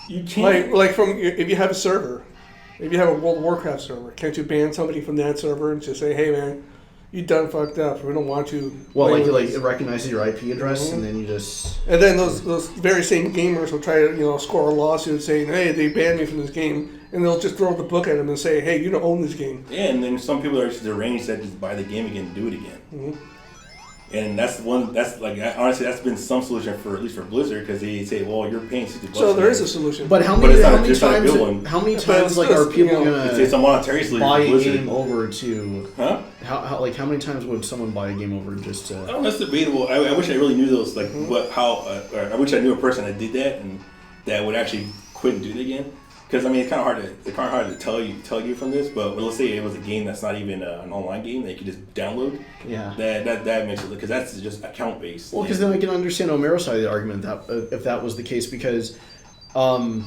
You can't Like from if you have a server, if you have a World of Warcraft server, can't you ban somebody from that server and just say, hey man, you done fucked up. We don't want you. Well, like it recognizes your IP address, and then you just. And then those very same gamers will try to score a lawsuit saying, hey, they banned me from this game, and they'll just throw the book at them and say, hey, you don't own this game. Yeah, and then some people are just deranged that just buy the game again and do it again. Mm-hmm. And that's honestly that's been some solution for at least for Blizzard, because they say, well, you're paying $60. So there is a solution. But how many times like are people gonna? It's a monetary solution buy for a Blizzard. game over to? Huh? How many times would someone buy a game over just to? I don't know. That's debatable. I wish I really knew those I wish I knew a person that did that and that would actually quit and do it again. Because I mean, it's kind of hard to tell you from this. But let's say it was a game that's not even an online game that you could just download. Yeah. That makes it, because that's just account based. Well, because then I can understand Omero's side of the argument that if that was the case, because no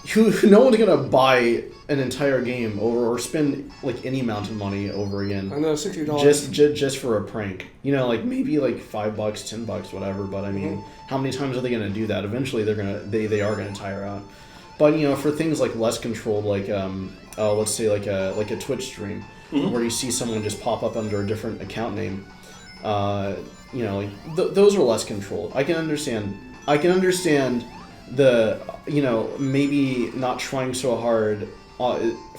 one's gonna buy an entire game over or spend like any amount of money over again. I know, $60 just for a prank. Like maybe like $5, $10, whatever. But I mean, how many times are they gonna do that? Eventually, they are gonna tire out. But for things like less controlled, like let's say like a Twitch stream, where you see someone just pop up under a different account name, those are less controlled. I can understand the maybe not trying so hard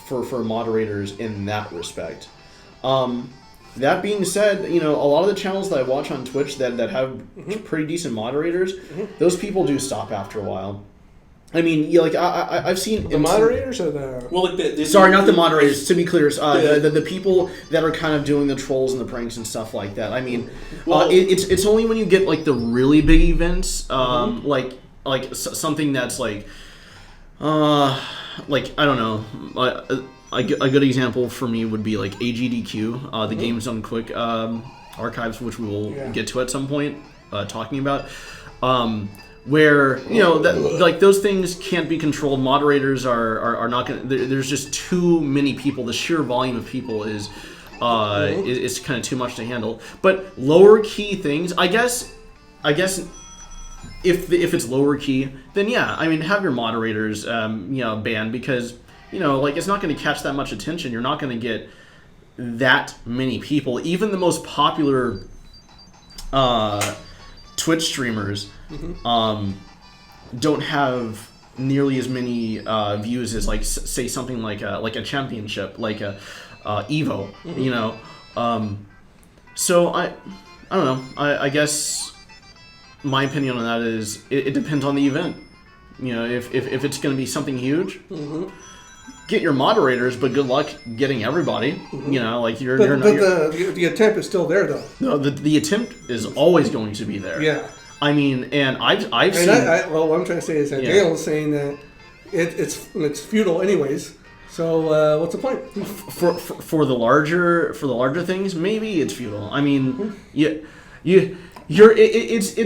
for moderators in that respect. That being said, a lot of the channels that I watch on Twitch that have pretty decent moderators, those people do stop after a while. I mean, I've seen the moderators or the sorry, not the moderators. To be clear, the people that are kind of doing the trolls and the pranks and stuff like that. I mean, it's only when you get like the really big events, like something that's like I don't know. A good example for me would be like AGDQ, the Games Done Quick archives, which we will get to at some point, talking about. Where those things can't be controlled. Moderators are not going. There's just too many people. The sheer volume of people is kind of too much to handle. But lower key things, I guess if it's lower key, then yeah, I mean have your moderators banned, because it's not going to catch that much attention. You're not going to get that many people. Even the most popular Twitch streamers don't have nearly as many views as say something like a championship, like a Evo, So I don't know. I guess my opinion on that is it depends on the event. If it's going to be something huge, get your moderators, but good luck getting everybody. The attempt is still there though. No, the attempt is always going to be there. Yeah. I mean, and I've seen. What I'm trying to say is that Dale's saying that it's futile anyways. So what's the point? For the larger things, maybe it's futile. I mean, it's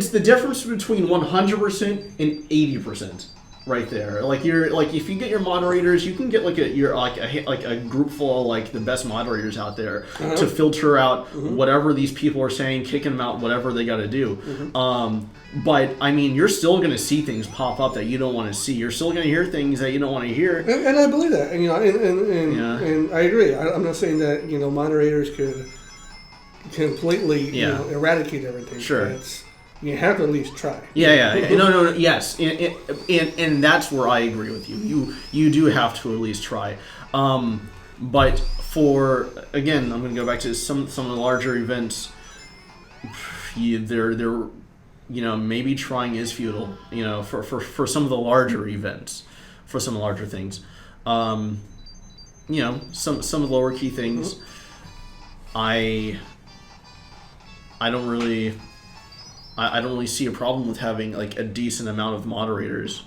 the difference between 100% and 80%. Right there, if you get your moderators, you can get a group full of the best moderators out there to filter out whatever these people are saying, kicking them out, whatever they got to do. But I mean, you're still going to see things pop up that you don't want to see. You're still going to hear things that you don't want to hear. And I believe that, and I agree. I'm not saying that moderators could completely eradicate everything. Sure. You have to at least try. Yeah. No, yes. And that's where I agree with you. You do have to at least try. But again, I'm going to go back to some of the larger events. They're maybe trying is futile, for some of the larger events, for some larger things. Some of the lower key things, I don't really see a problem with having a decent amount of moderators,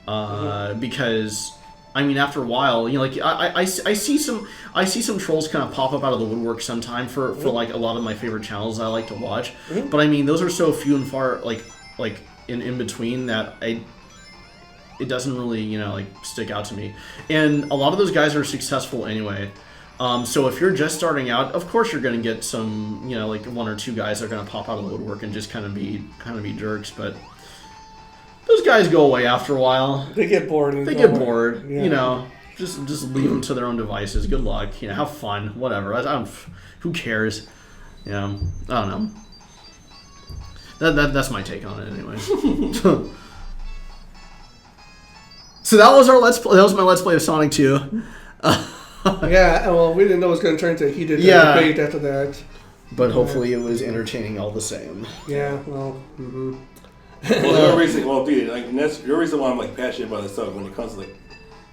because I mean after a while, I see some trolls kind of pop up out of the woodwork sometime for a lot of my favorite channels I like to watch, but I mean those are so few and far in between that it doesn't really, like stick out to me. And a lot of those guys are successful anyway. So if you're just starting out, of course you're going to get some, like 1 or 2 guys that are going to pop out of the woodwork and just kind of be jerks. But those guys go away after a while. They get bored. Yeah. Just leave them to their own devices. Good luck. Have fun. Whatever. Who cares? I don't know. That's my take on it, anyways. So that was our let's play. That was my let's play of Sonic 2. Yeah, well, we didn't know it was going to turn into a heated debate after that. But hopefully it was entertaining all the same. Yeah, well, Well, the reason, that's the reason why I'm like passionate about this stuff when it comes to like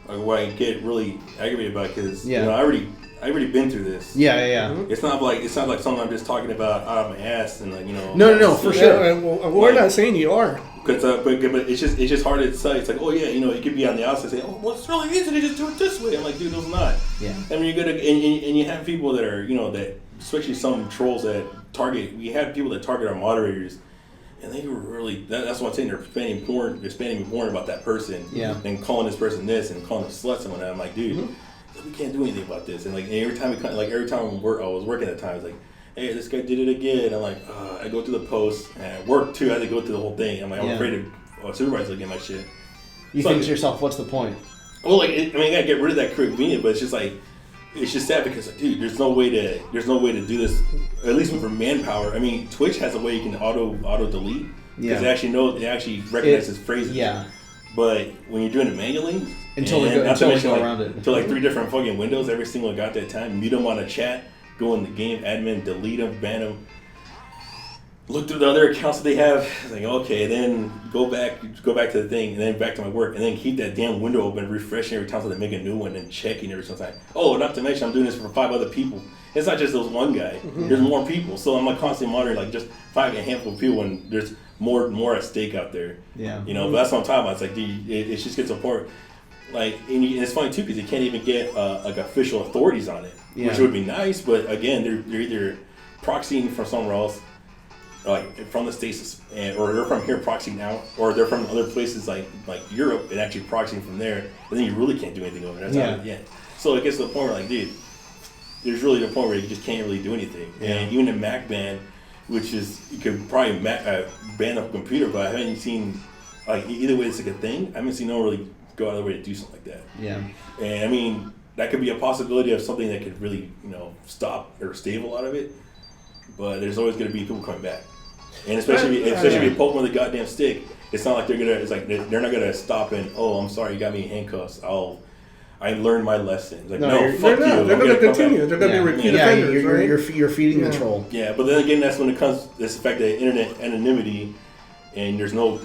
where I get really aggravated about because I already been through this. Yeah. It's not like something I'm just talking about out of my ass and like No, for sure. Yeah, well, we're not saying you are. But it's just hard to say. It's like, oh yeah, you could be on the outside saying, oh, well, it's really easy to just do it this way. I'm like, dude, it's not. Yeah. I mean, you're gonna and you have people that are that especially some trolls that target. We have people that target our moderators, and they were really. That's what I'm saying. They're spamming porn about that person. Yeah. And calling this person this and calling them sluts and whatnot. I'm like, dude, we can't do anything about this. And like every time I was working at the time, it's like, hey, this guy did it again. I'm like, I go through the post, and at work too, I had to go through the whole thing. I'm like, I'm afraid of supervisors looking at my shit. You think to yourself, what's the point? Well, I gotta get rid of that convenience, but it's just sad because, like, dude, there's no way to do this, at least for manpower. I mean, Twitch has a way you can auto delete because it actually recognizes phrases. Yeah. But when you're doing it manually, until they go around it, until like 3 different fucking windows every single goddamn time, mute them on a chat. Go in the game, admin, delete them, ban them. Look through the other accounts that they have. It's like, okay, then go back to the thing, and then back to my work, and then keep that damn window open, refreshing every time so they make a new one, and checking every single time. Oh, not to mention I'm doing this for 5 other people. It's not just those one guy. Mm-hmm. There's more people, so I'm like constantly monitoring like just a handful of people, and there's more at stake out there. Yeah. But that's what I'm talking about. It's like, dude, it just gets to a point. Like, and it's funny too because you can't even get like official authorities on it, which would be nice. But again, they're either proxying from somewhere else, like from the States, or they're from here proxying out, or they're from other places like Europe and actually proxying from there. And then you really can't do anything over there. So it gets to the point where like, dude, there's really the point where you just can't really do anything. Yeah. And even the Mac ban, which is you could probably ban a computer, but I haven't seen like either way it's like a thing. I haven't seen no one really go out of their way to do something like that. Yeah. And I mean, that could be a possibility of something that could really, stop or stave a lot of it. But there's always going to be people coming back. And especially if you poke them with a goddamn stick, it's not like they're not gonna stop and, oh, I'm sorry, you got me in handcuffs. I learned my lesson. Like, no, fuck you. They're gonna continue. They're gonna be repeat offenders, right? You're feeding the troll. Yeah, but then again, that's when it comes this fact that internet anonymity. And there's no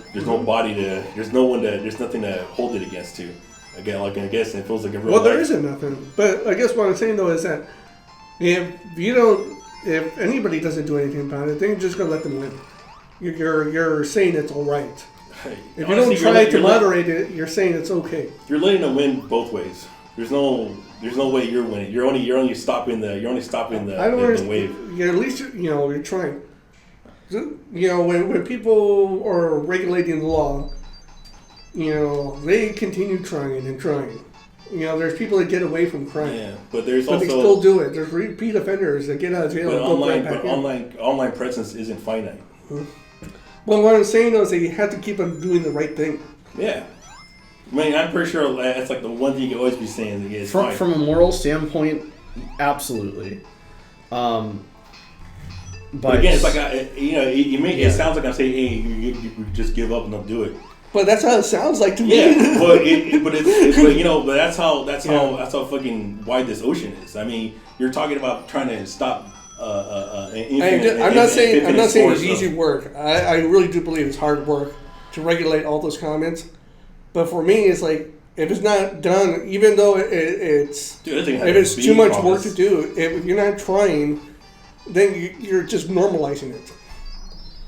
body there's nothing to hold it against to. Again, like I guess it feels like a real. Well, there isn't nothing. But I guess what I'm saying though is that if anybody doesn't do anything about it, then you're just gonna let them win. You're saying it's all right. If you don't try to moderate it, you're saying it's okay. You're letting them win both ways. There's no way you're winning. You're only stopping the wave. At least you're trying. When people are regulating the law, they continue trying and trying. There's people that get away from crime. Yeah, but they still do it. There's repeat offenders that get out of jail and go right back in. Online presence isn't finite. Mm-hmm. Well, what I'm saying though is that you have to keep on doing the right thing. Yeah. I mean, I'm pretty sure that's like the one thing you can always be saying. Is from a moral standpoint, absolutely. But again, it's like it sounds like I'm saying, hey, you just give up and don't do it. But that's how it sounds like to me. Yeah, but that's how fucking wide this ocean is. I mean, you're talking about trying to stop. I'm not saying it's easy work. I really do believe it's hard work to regulate all those comments. But for me, it's like if it's not done, even though it's too much work to do, if you're not trying. Then you're just normalizing it.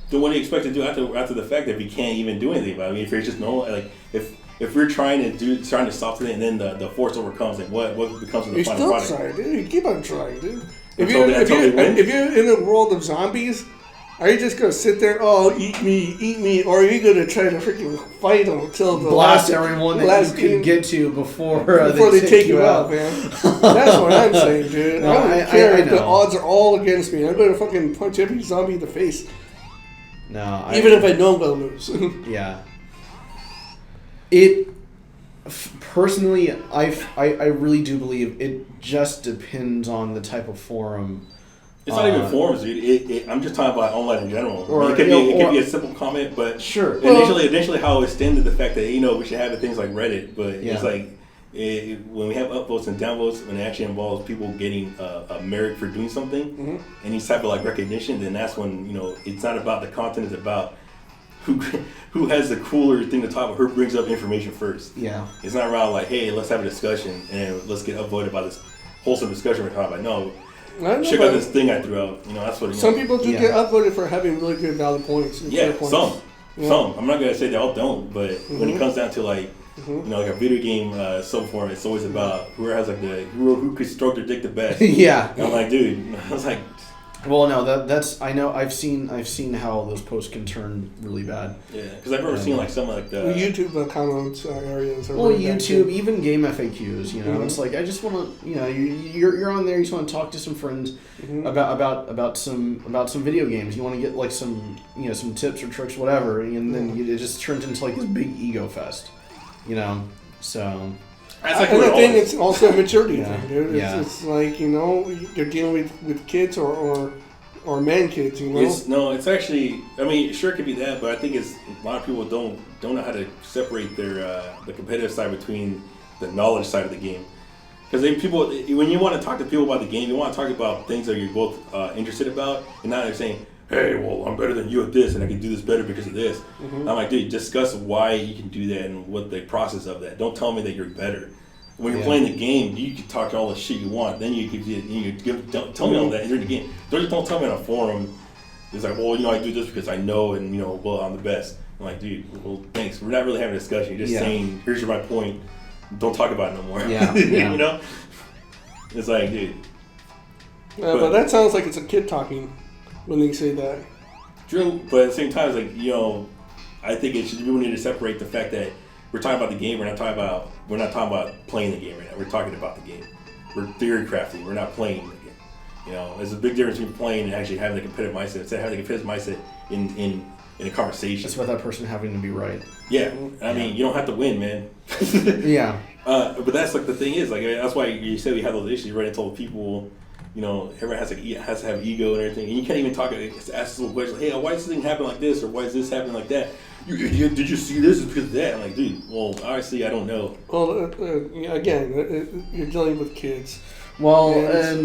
Then what do you expect to do after the fact if you can't even do anything about it? I mean, if you're just normal, like if we're trying to stop something and then the force overcomes, like what becomes of the final product? You're still trying, dude. You keep on trying, dude. If you're in a world of zombies, Are you just gonna sit there? Oh, eat me, or are you gonna try to freaking fight them until the blast last everyone that you can get to before they take you out, man? That's what I'm saying, dude. No, I don't care if know. the odds are all against me. I'm gonna fucking punch every zombie in the face, No, even if I know I'm gonna lose. Yeah. Personally, I really do believe it just depends on the type of forum. It's not even forums, dude. I'm just talking about online in general. Or, it could be a simple comment, but sure. Initially, how it extended the fact that we should have it things like Reddit, but it's like when we have upvotes and downvotes, when it actually involves people getting a merit for doing something, any type of like recognition, then that's when it's not about the content; it's about who has the cooler thing to talk about, who brings up information first. Yeah, it's not around like, hey, let's have a discussion and let's get upvoted by this wholesome discussion we're talking about. No. Check out this thing I threw out. That's what. Some people do get upvoted for having really good valid points. Points. Some. I'm not gonna say they all don't, but when it comes down to like, like a video game subforum, it's always about who has like who could stroke their dick the best. Yeah. And I'm like, dude. I was like. Well, no, that's I know I've seen how those posts can turn really bad. Yeah, because I've ever seen like some like the YouTube comments areas. Well, really YouTube, even game FAQs. It's like I just want to, you're on there. You just want to talk to some friends about some video games. You want to get like some some tips or tricks, whatever, and then it just turns into like this big ego fest. So. I think it's also a maturity thing, dude. It's like, you're dealing with kids or man kids, It's actually, sure it could be that, but I think it's a lot of people don't know how to separate their the competitive side between the knowledge side of the game. Because when you want to talk to people about the game, you want to talk about things that you're both interested about, and not they're saying, hey, well, I'm better than you at this, and I can do this better because of this. I'm like, dude, discuss why you can do that and what the process of that. Don't tell me that you're better. When you're playing the game, you can talk all the shit you want. Then you could tell me all that during the game. Don't tell me on a forum. It's like, well, I do this because I know, and well, I'm the best. I'm like, dude, well, thanks. We're not really having a discussion. You're just saying, here's my point. Don't talk about it no more. Yeah. It's like, dude. But that sounds like it's a kid talking when they say that. True, but at the same time, it's like, I think people need to separate the fact that we're talking about the game. We're not talking about playing the game right now. We're talking about the game. We're theory crafting. We're not playing the game. There's a big difference between playing and actually having the competitive mindset. Instead of having the competitive mindset in a conversation. It's about that person having to be right. Yeah, I mean, you don't have to win, man. Yeah. But that's like the thing is like that's why you said we have those issues. Right? I told people, everyone has to have ego and everything, and you can't even ask this question. Hey, why does this thing happen like this, or why is this happening like that? Did you see this? It's because of that. I'm like, dude, well, obviously I don't know. Well, again, you're dealing with kids. Well, we're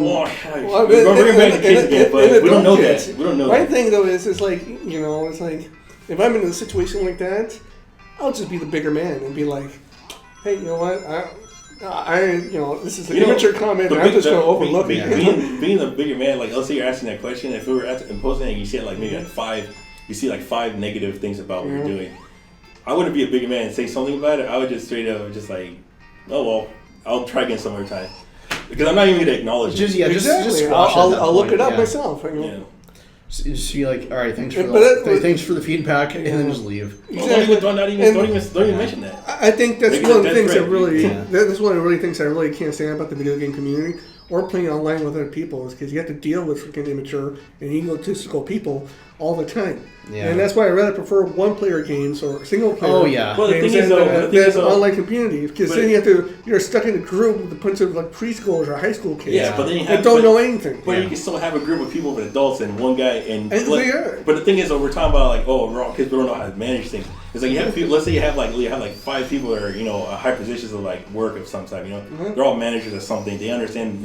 bringing back the kids again, but we don't know that. We don't know. My thing though is like, it's like if I'm in a situation like that, I'll just be the bigger man and be like, hey, you know what? This is an immature comment, and I'm just going to overlook it. Being the bigger man, like, let's say you're asking that question, if we were imposing it and you see like maybe five negative things about what you're doing, I wouldn't be a bigger man and say something about it. I would just straight up just like, oh, well, I'll try again some other time. Because I'm not even going to acknowledge it. Just I'll look it up myself. Just be like, all right, thanks for the feedback, and then just leave. Exactly. Don't even mention that. I think that's one of the things that's one of the really things I really can't stand about the video game community or playing online with other people is because you have to deal with freaking immature and egotistical people all the time. Yeah. And that's why I rather prefer one-player games or single-player games than online community. Because then you're stuck in a group with a bunch of like preschoolers or high school kids that don't know anything. But you can still have a group of people with adults and one guy. But the thing is, we're talking about like, we're all kids, we don't know how to manage things. It's like you have people. Let's say you have like 5 people that are high positions of like work of some type. They're all managers of something. They understand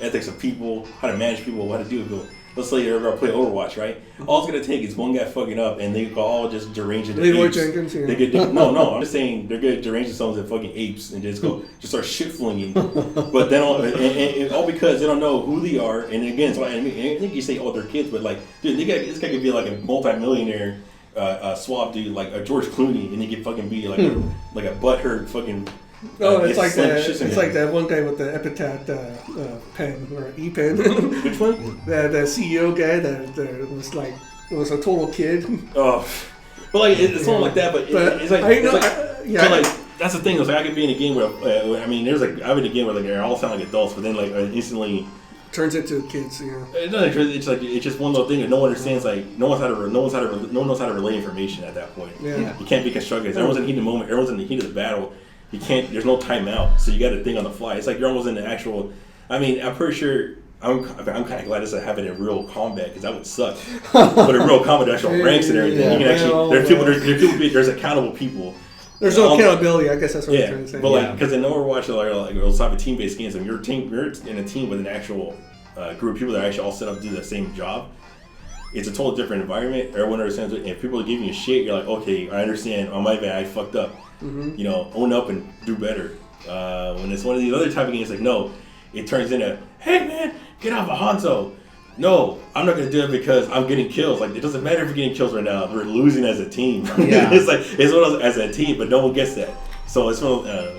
ethics of people, how to manage people, what to do with people. Let's say you're gonna play Overwatch, right? All it's gonna take is one guy fucking up, and they all just derange into Leroy apes. Jenkins, yeah. They get no. I'm just saying they're gonna derange themselves into fucking apes and just start shit flinging. But then all because they don't know who they are. And again, so I think you say they're kids, but like, dude, this guy could be like a multi-millionaire swab dude, like a George Clooney, and he could fucking be like a butthurt fucking. It's like that. It's like that one guy with the epitaph pen or e-pen. Which one? The CEO guy that was like was a total kid. Oh, but like it's something like that. But it's like, so like that's the thing. It's like I could be in a game where I mean, there's like I've been in a game where like they all sound like adults, but then like instantly turns into kids. It's like it's just one little thing that no one understands. Like no one knows how to relay information at that point. Yeah. You can't be constructive. Everyone's in the heat of the moment. Everyone's in the heat of the battle. You can't. There's no timeout. So you got to think on the fly. It's like you're almost in the actual. I mean, I'm pretty sure. I'm kind of glad this happened in real combat because that would suck. But in real combat, there's actual ranks and everything. You can actually there's accountable people. There's no accountability. I guess that's what I'm trying to say. But like because in Overwatch, like those type of team-based games, if you're in a team with an actual group of people that actually all set up to do the same job, it's a totally different environment. Everyone understands it. And if people are giving you shit, you're like, okay, I understand. On my bad, I fucked up. You know, own up and do better. When it's one of these other type of games, like no, it turns into, hey man, get off of Hanzo. No, I'm not gonna do it because I'm getting kills. Like it doesn't matter if you're getting kills right now. We're losing as a team. Yeah. It's one of those as a team, but no one gets that. So it's one. I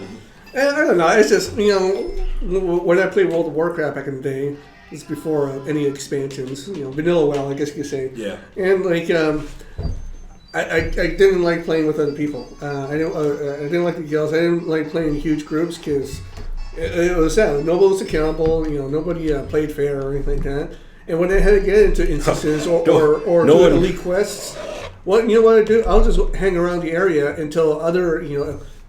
don't know. It's just when I played World of Warcraft back in the day, it's before any expansions. Vanilla WoW, I guess you could say. Yeah. And like I didn't like playing with other people. I didn't like the guilds. I didn't like playing in huge groups because it was sad. Nobody was accountable. Nobody played fair or anything like that. And when I had to get into instances or do elite quests, what I do? I'll just hang around the area until other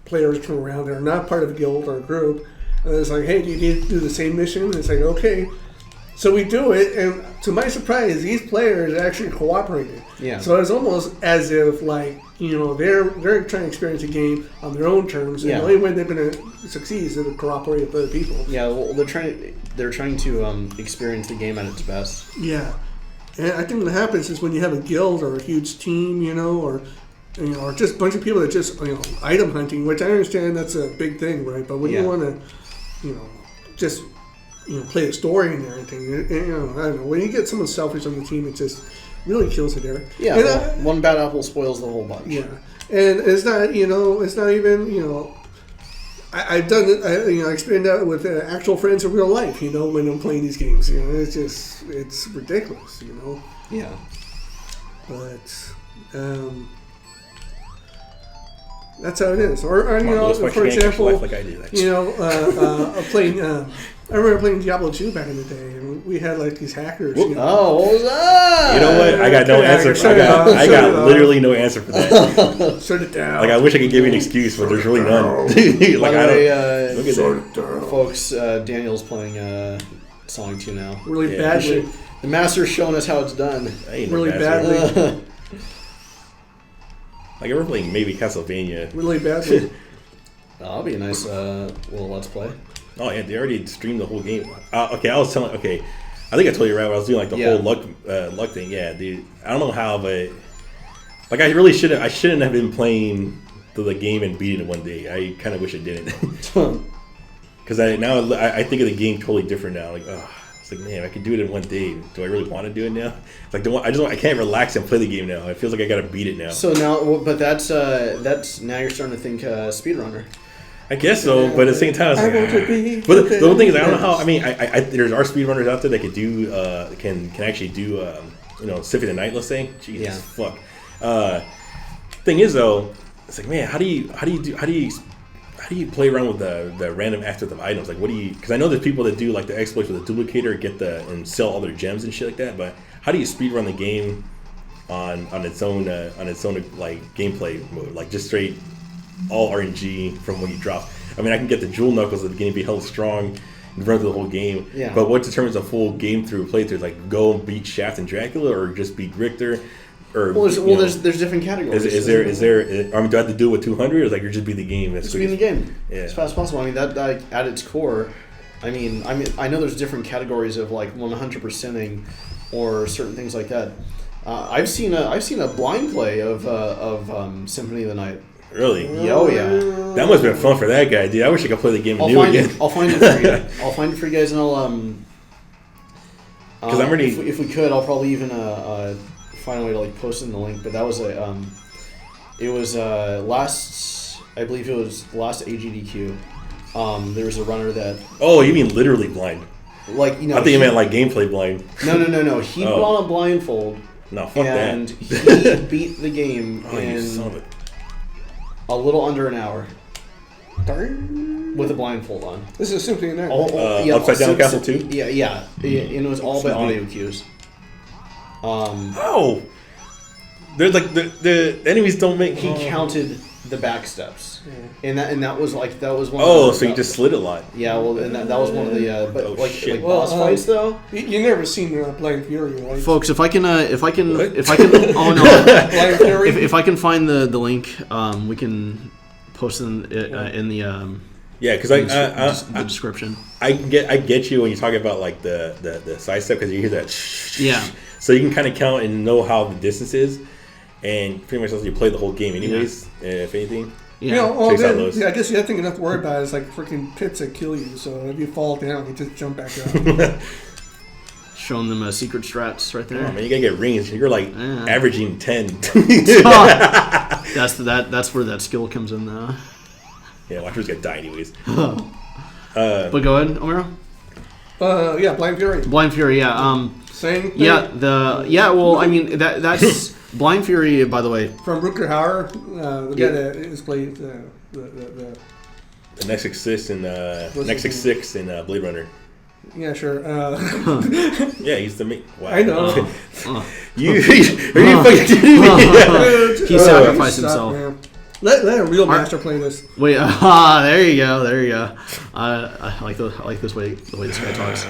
players come around that are not part of a guild or a group. And it's like, hey, do you need to do the same mission? And it's like, okay. So we do it, and to my surprise, these players actually cooperated. Yeah. So it's almost as if they're trying to experience a game on their own terms, and the only way they're going to succeed is to cooperate with other people. Yeah, well, they're trying to experience the game at its best. Yeah, and I think what happens is when you have a guild or a huge team, or just a bunch of people that just item hunting, which I understand that's a big thing, right? But when you want to, just play a story and everything. I don't know. When you get someone selfish on the team, it just really kills it there. Yeah, and one bad apple spoils the whole bunch. Yeah, and it's not. It's not even. I've done it. I experienced that with actual friends in real life. When I'm playing these games. It's ridiculous. Yeah. But that's how it is. Or for example, like I do, playing. I remember playing Diablo 2 back in the day, and we had like these hackers. Oh, what was that? You know what? I got no answer. I got literally no answer for that. Shut it down. Like I wish I could give you an excuse, but there's really none. Like Shut it down. Folks, Daniel's playing Sonic 2 now. Really badly. The master's showing us how it's done. Really badly. Like we're playing maybe Castlevania. Really badly. That'll be a nice little let's play. Oh yeah, they already streamed the whole game. Okay, I was telling. Okay, I think I told you right when I was doing like the whole luck thing. Yeah, dude. I don't know how, but like I really shouldn't. I shouldn't have been playing the game and beating it one day. I kind of wish I didn't. Because I think of the game totally different now. Like, it's like, man, I could do it in one day. Do I really want to do it now? It's like, I can't relax and play the game now. It feels like I got to beat it now. So now, but that's now you're starting to think speedrunner. I guess so, but at the same time, it's like, but the whole thing is, I don't know how. I mean, there's our speedrunners out there that could do, can actually do, Symphony of the Night. Let's say, Jesus fuck. Thing is though, it's like, man, how do you play around with the random aspect of items? Like, what do you? Because I know there's people that do like the exploits with the duplicator, and sell all their gems and shit like that. But how do you speedrun the game on its own like gameplay mode, like just straight all RNG from when you drop? I mean, I can get the jewel knuckles at the beginning, be held strong, and run through the whole game. Yeah. But what determines a full game through playthrough? Like go and beat Shaft and Dracula, or just beat Richter? Or there's different categories. Is there? I mean, do I have to do it with 200, or like you just beat the game? Just beat the game. Yeah. As fast as possible. I mean, that at its core, I know there's different categories of like 100%ing or certain things like that. I've seen a blind play of Symphony of the Night. Really? Oh yeah. That must have been fun for that guy, dude. I wish I could play the game I'll again. I'll find it for you. I'll find it for you guys, and I'll because I'm ready. If we could, I'll probably even find a way to like post in the link. But that was last, I believe it was last AGDQ. There was a runner that. Oh, you mean literally blind? Like, I think you meant like gameplay blind. No. He put on a blindfold No, fuck and that. he beat the game Oh, you son of in a... a little under an hour Darn. with a blindfold on. This is simply in there. Upside Down Castle 2? Yeah. And it was all by audio cues. Oh! They're like, the enemies don't make... He counted the back steps. And that was one Oh, of the, so you just slid a lot. Yeah, well, and that was one of the Oh, like shit. boss fights though. You never seen Blind Fury, right? Folks, if I can oh no, Blind Fury. if I can find the link, we can post in the Yeah, because the description. I get you when you talk about like the side step because you hear that. Yeah. So you can kind of count and know how the distance is, and pretty much as you play the whole game, anyways. If anything. Yeah. You know, well, Chase out then, those. I guess the other thing you have to worry about is like freaking pits that kill you. So if you fall down, you just jump back up. Showing them secret strats right there. Oh, man, you gotta get rings. You're like averaging 10. That's where that skill comes in though. Yeah, watchers get die anyways. But go ahead, Omero. Yeah, Blind Fury. Blind Fury, yeah. Same thing. Yeah. Well, I mean that's Blind Fury, by the way. From Rutger Hauer, the guy that is played the Nexus 6 in Blade Runner. Yeah, sure. Yeah, he's the main. Wow. I know. Are you fucking kidding me? He sacrificed himself. Man. Let a real master play this. Wait, there you go. I like the way this guy talks.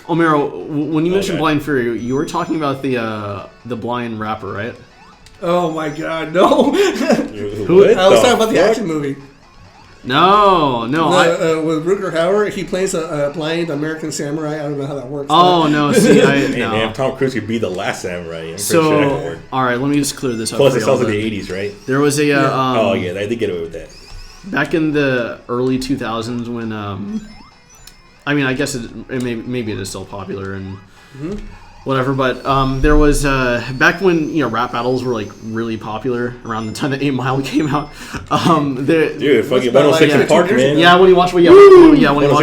Omero, when you mentioned Blind Fury, you were talking about the blind rapper, right? Oh my God, no! Who? I was talking about the action movie. No. With Rutger Hauer, he plays a blind American samurai. I don't know how that works. Oh no! See, Hey, no. man, Tom Cruise could be the last samurai. I'm pretty sure that could work. All right, let me just clear this up. Plus, for it sounds y'all like then. the 80s, right? There was a Oh yeah, I did get away with that. back in the early 2000s when I mean, I guess maybe it is still popular and whatever, but there was back when rap battles were like really popular around the time that 8 Mile came out. Dude, fucking 106 Park, man. Yeah, when you watch, when you watch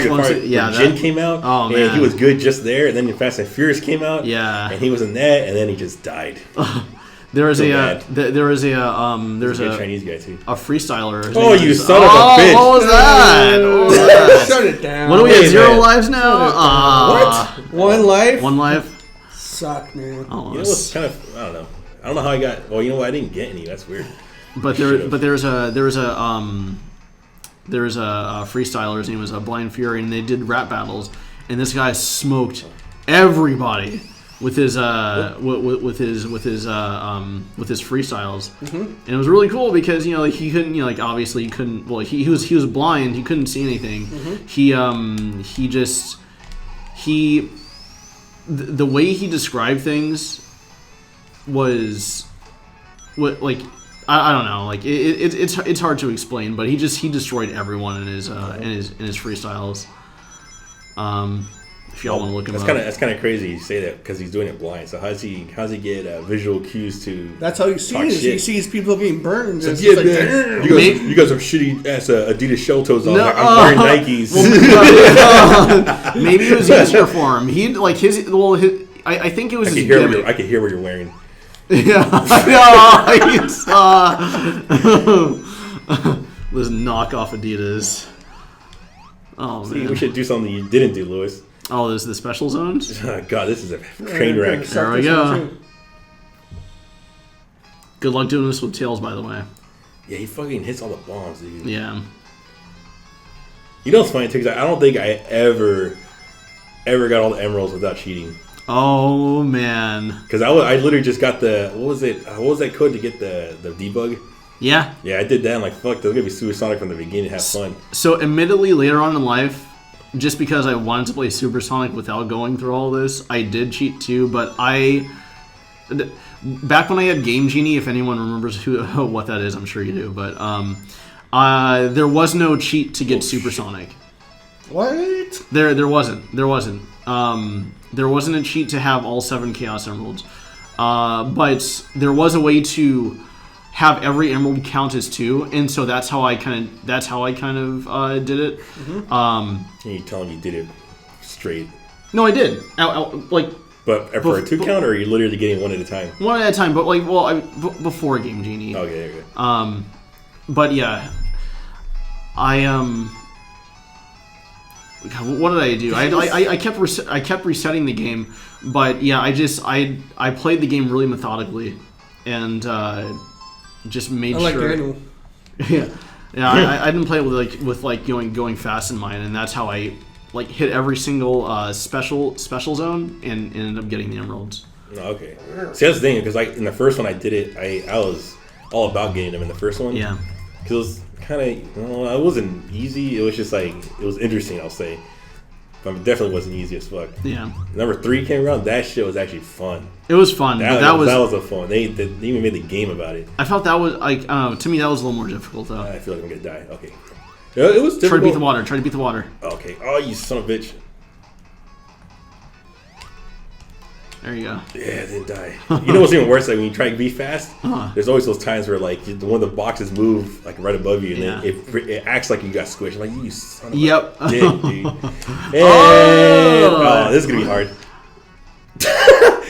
106 one, Jin came out. Oh and man, he was good just there. And then Fast and Furious came out. Yeah, and he was in that, and then he just died. There was He's a Chinese guy too. a freestyler. His Oh, name you was- son of a bitch! What was that? Shut it down. What do we have? Hey, 0 man. lives now? What? One life? One life. Suck, man. Oh, You know what's kind of I don't know how I got. Well, you know what? I didn't get any. That's weird. But there was a freestyler. His name was Blind Fury, and they did rap battles. And this guy smoked everybody with his with his freestyles. And it was really cool because he couldn't obviously he couldn't. Well, he was blind. He couldn't see anything. The way he described things was like I don't know, like it's hard to explain, but he destroyed everyone in his freestyles. If y'all want to look him up, That's kind of crazy you say that because he's doing it blind. So how's he get visual cues to? That's how he sees. Talk shit. He sees people getting burned. So, It's yeah, like, man, damn. you guys have shitty ass Adidas shell toes on. No, I'm wearing Nikes. maybe it was easier for him. He like his. Well, I think it was. I could hear what you're wearing. Yeah, I know. Saw this knockoff Adidas. Oh See, man, we should do something you didn't do, Lewis. oh, there's the special zones. God, this is a train wreck. There we go. Good luck doing this with Tails, by the way. Yeah, he fucking hits all the bombs, dude. Yeah. You know what's funny too? 'Cause I don't think I ever got all the emeralds without cheating. Oh man. Because I literally just got the what was that code to get the debug? Yeah. Yeah, I did that. And like fuck, they're gonna be supersonic from the beginning. Have fun. So admittedly, later on in life, just because I wanted to play Supersonic without going through all this, I did cheat too. But back when I had Game Genie, if anyone remembers what that is, I'm sure you do. But there was no cheat to get Supersonic. What? There wasn't. There wasn't a cheat to have all 7 Chaos Emeralds. But there was a way to have every emerald count as 2, and so that's how I kind of did it. And you tell him you did it straight. No, I did. Like But for a 2 count, or are you literally getting one at a time? One at a time, but like, well, before Game Genie. Okay. But yeah, what did I do? I kept resetting the game, but yeah, I played the game really methodically, and just made sure. I didn't play it with going fast in mind, and that's how I hit every single special zone and ended up getting the emeralds. Okay. See, that's the thing, because in the first one I did it, I was all about getting them in the first one. Yeah. Because it was kind of, it wasn't easy. It was just it was interesting, I'll say. But it definitely wasn't easy as fuck. Yeah. Number 3 came around. That shit was actually fun. It was fun. That was a fun. They even made the game about it. I felt that was I don't know. To me, that was a little more difficult though. I feel like I'm gonna die. Okay. It was difficult. Try to beat the water. Okay. Oh, you son of a bitch. There you go. Yeah, I didn't die. You know what's even worse? When you try to be fast, there's always those times where one of the boxes move right above you, and then it acts like you got squished. I'm like, you son of a dick, dude. And, this is gonna be hard.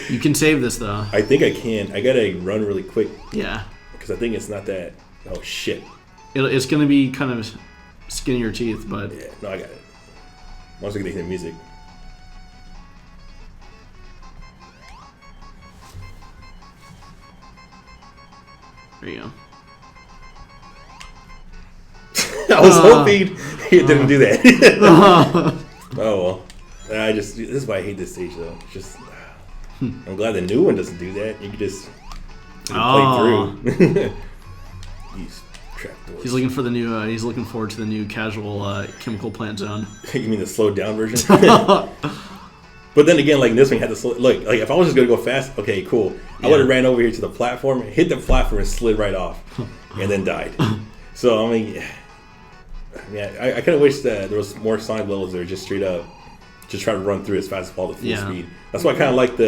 You can save this though. I think I can. I gotta run really quick. Yeah. Because I think it's not that. Oh shit. It's gonna be kind of skin your teeth, but yeah, no, I got it. Once I get the music. There you go. I was hoping it didn't do that. Oh well. This is why I hate this stage though. It's just I'm glad the new one doesn't do that. You can just play through. These trapdoors. He's looking for the new. He's looking forward to the new casual chemical plant zone. You mean the slowed down version? But then again, this one had to slow. Look, if I was just gonna go fast, okay, cool. I would have ran over here to the platform, hit the platform, and slid right off, and then died. So I mean, yeah, I kind of wish that there was more Sonic levels that are just straight up, just try to run through as fast as possible at full speed. That's why I kind of like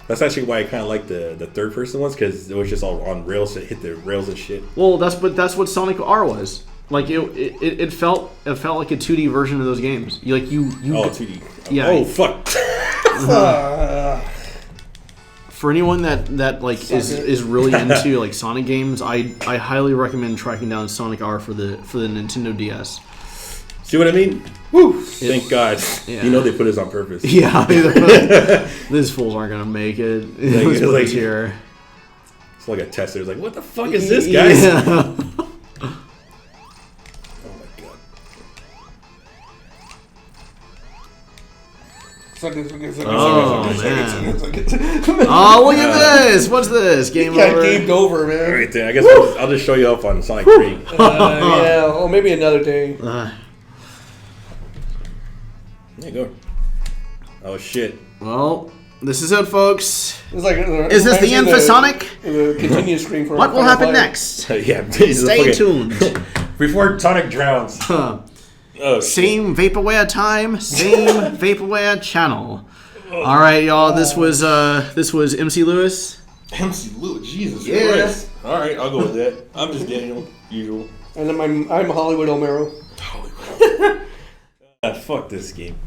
That's actually why I kind of like the third person ones, because it was just all on rails. It hit the rails and shit. Well, that's what Sonic R was. It felt like a 2D version of those games. You 2D. Yeah. Oh fuck. For anyone that is really into Sonic games, I highly recommend tracking down Sonic R for the Nintendo DS. See what I mean? Woo! Thank God. Yeah. You know they put this on purpose. Yeah. These fools aren't gonna make it. It's here. It's like a tester. It's like, what the fuck is this, guys? Yeah. Oh, look at this! What's this? Game over. Gamed over, man. Right there. I guess I'll just show you up on Sonic 3. Yeah, or maybe another day. There you go. Oh shit. Well, this is it, folks. Is this the end for Sonic? The continue screen for what will happen next? Yeah, stay tuned. Before Sonic drowns. Oh, same Vaporware time, same Vaporware channel. All right, y'all. This was MC Lewis. MC Lewis, Jesus Christ. All right, I'll go with that. I'm just Daniel, usual. And then I'm Hollywood Omero. Hollywood. Fuck this game.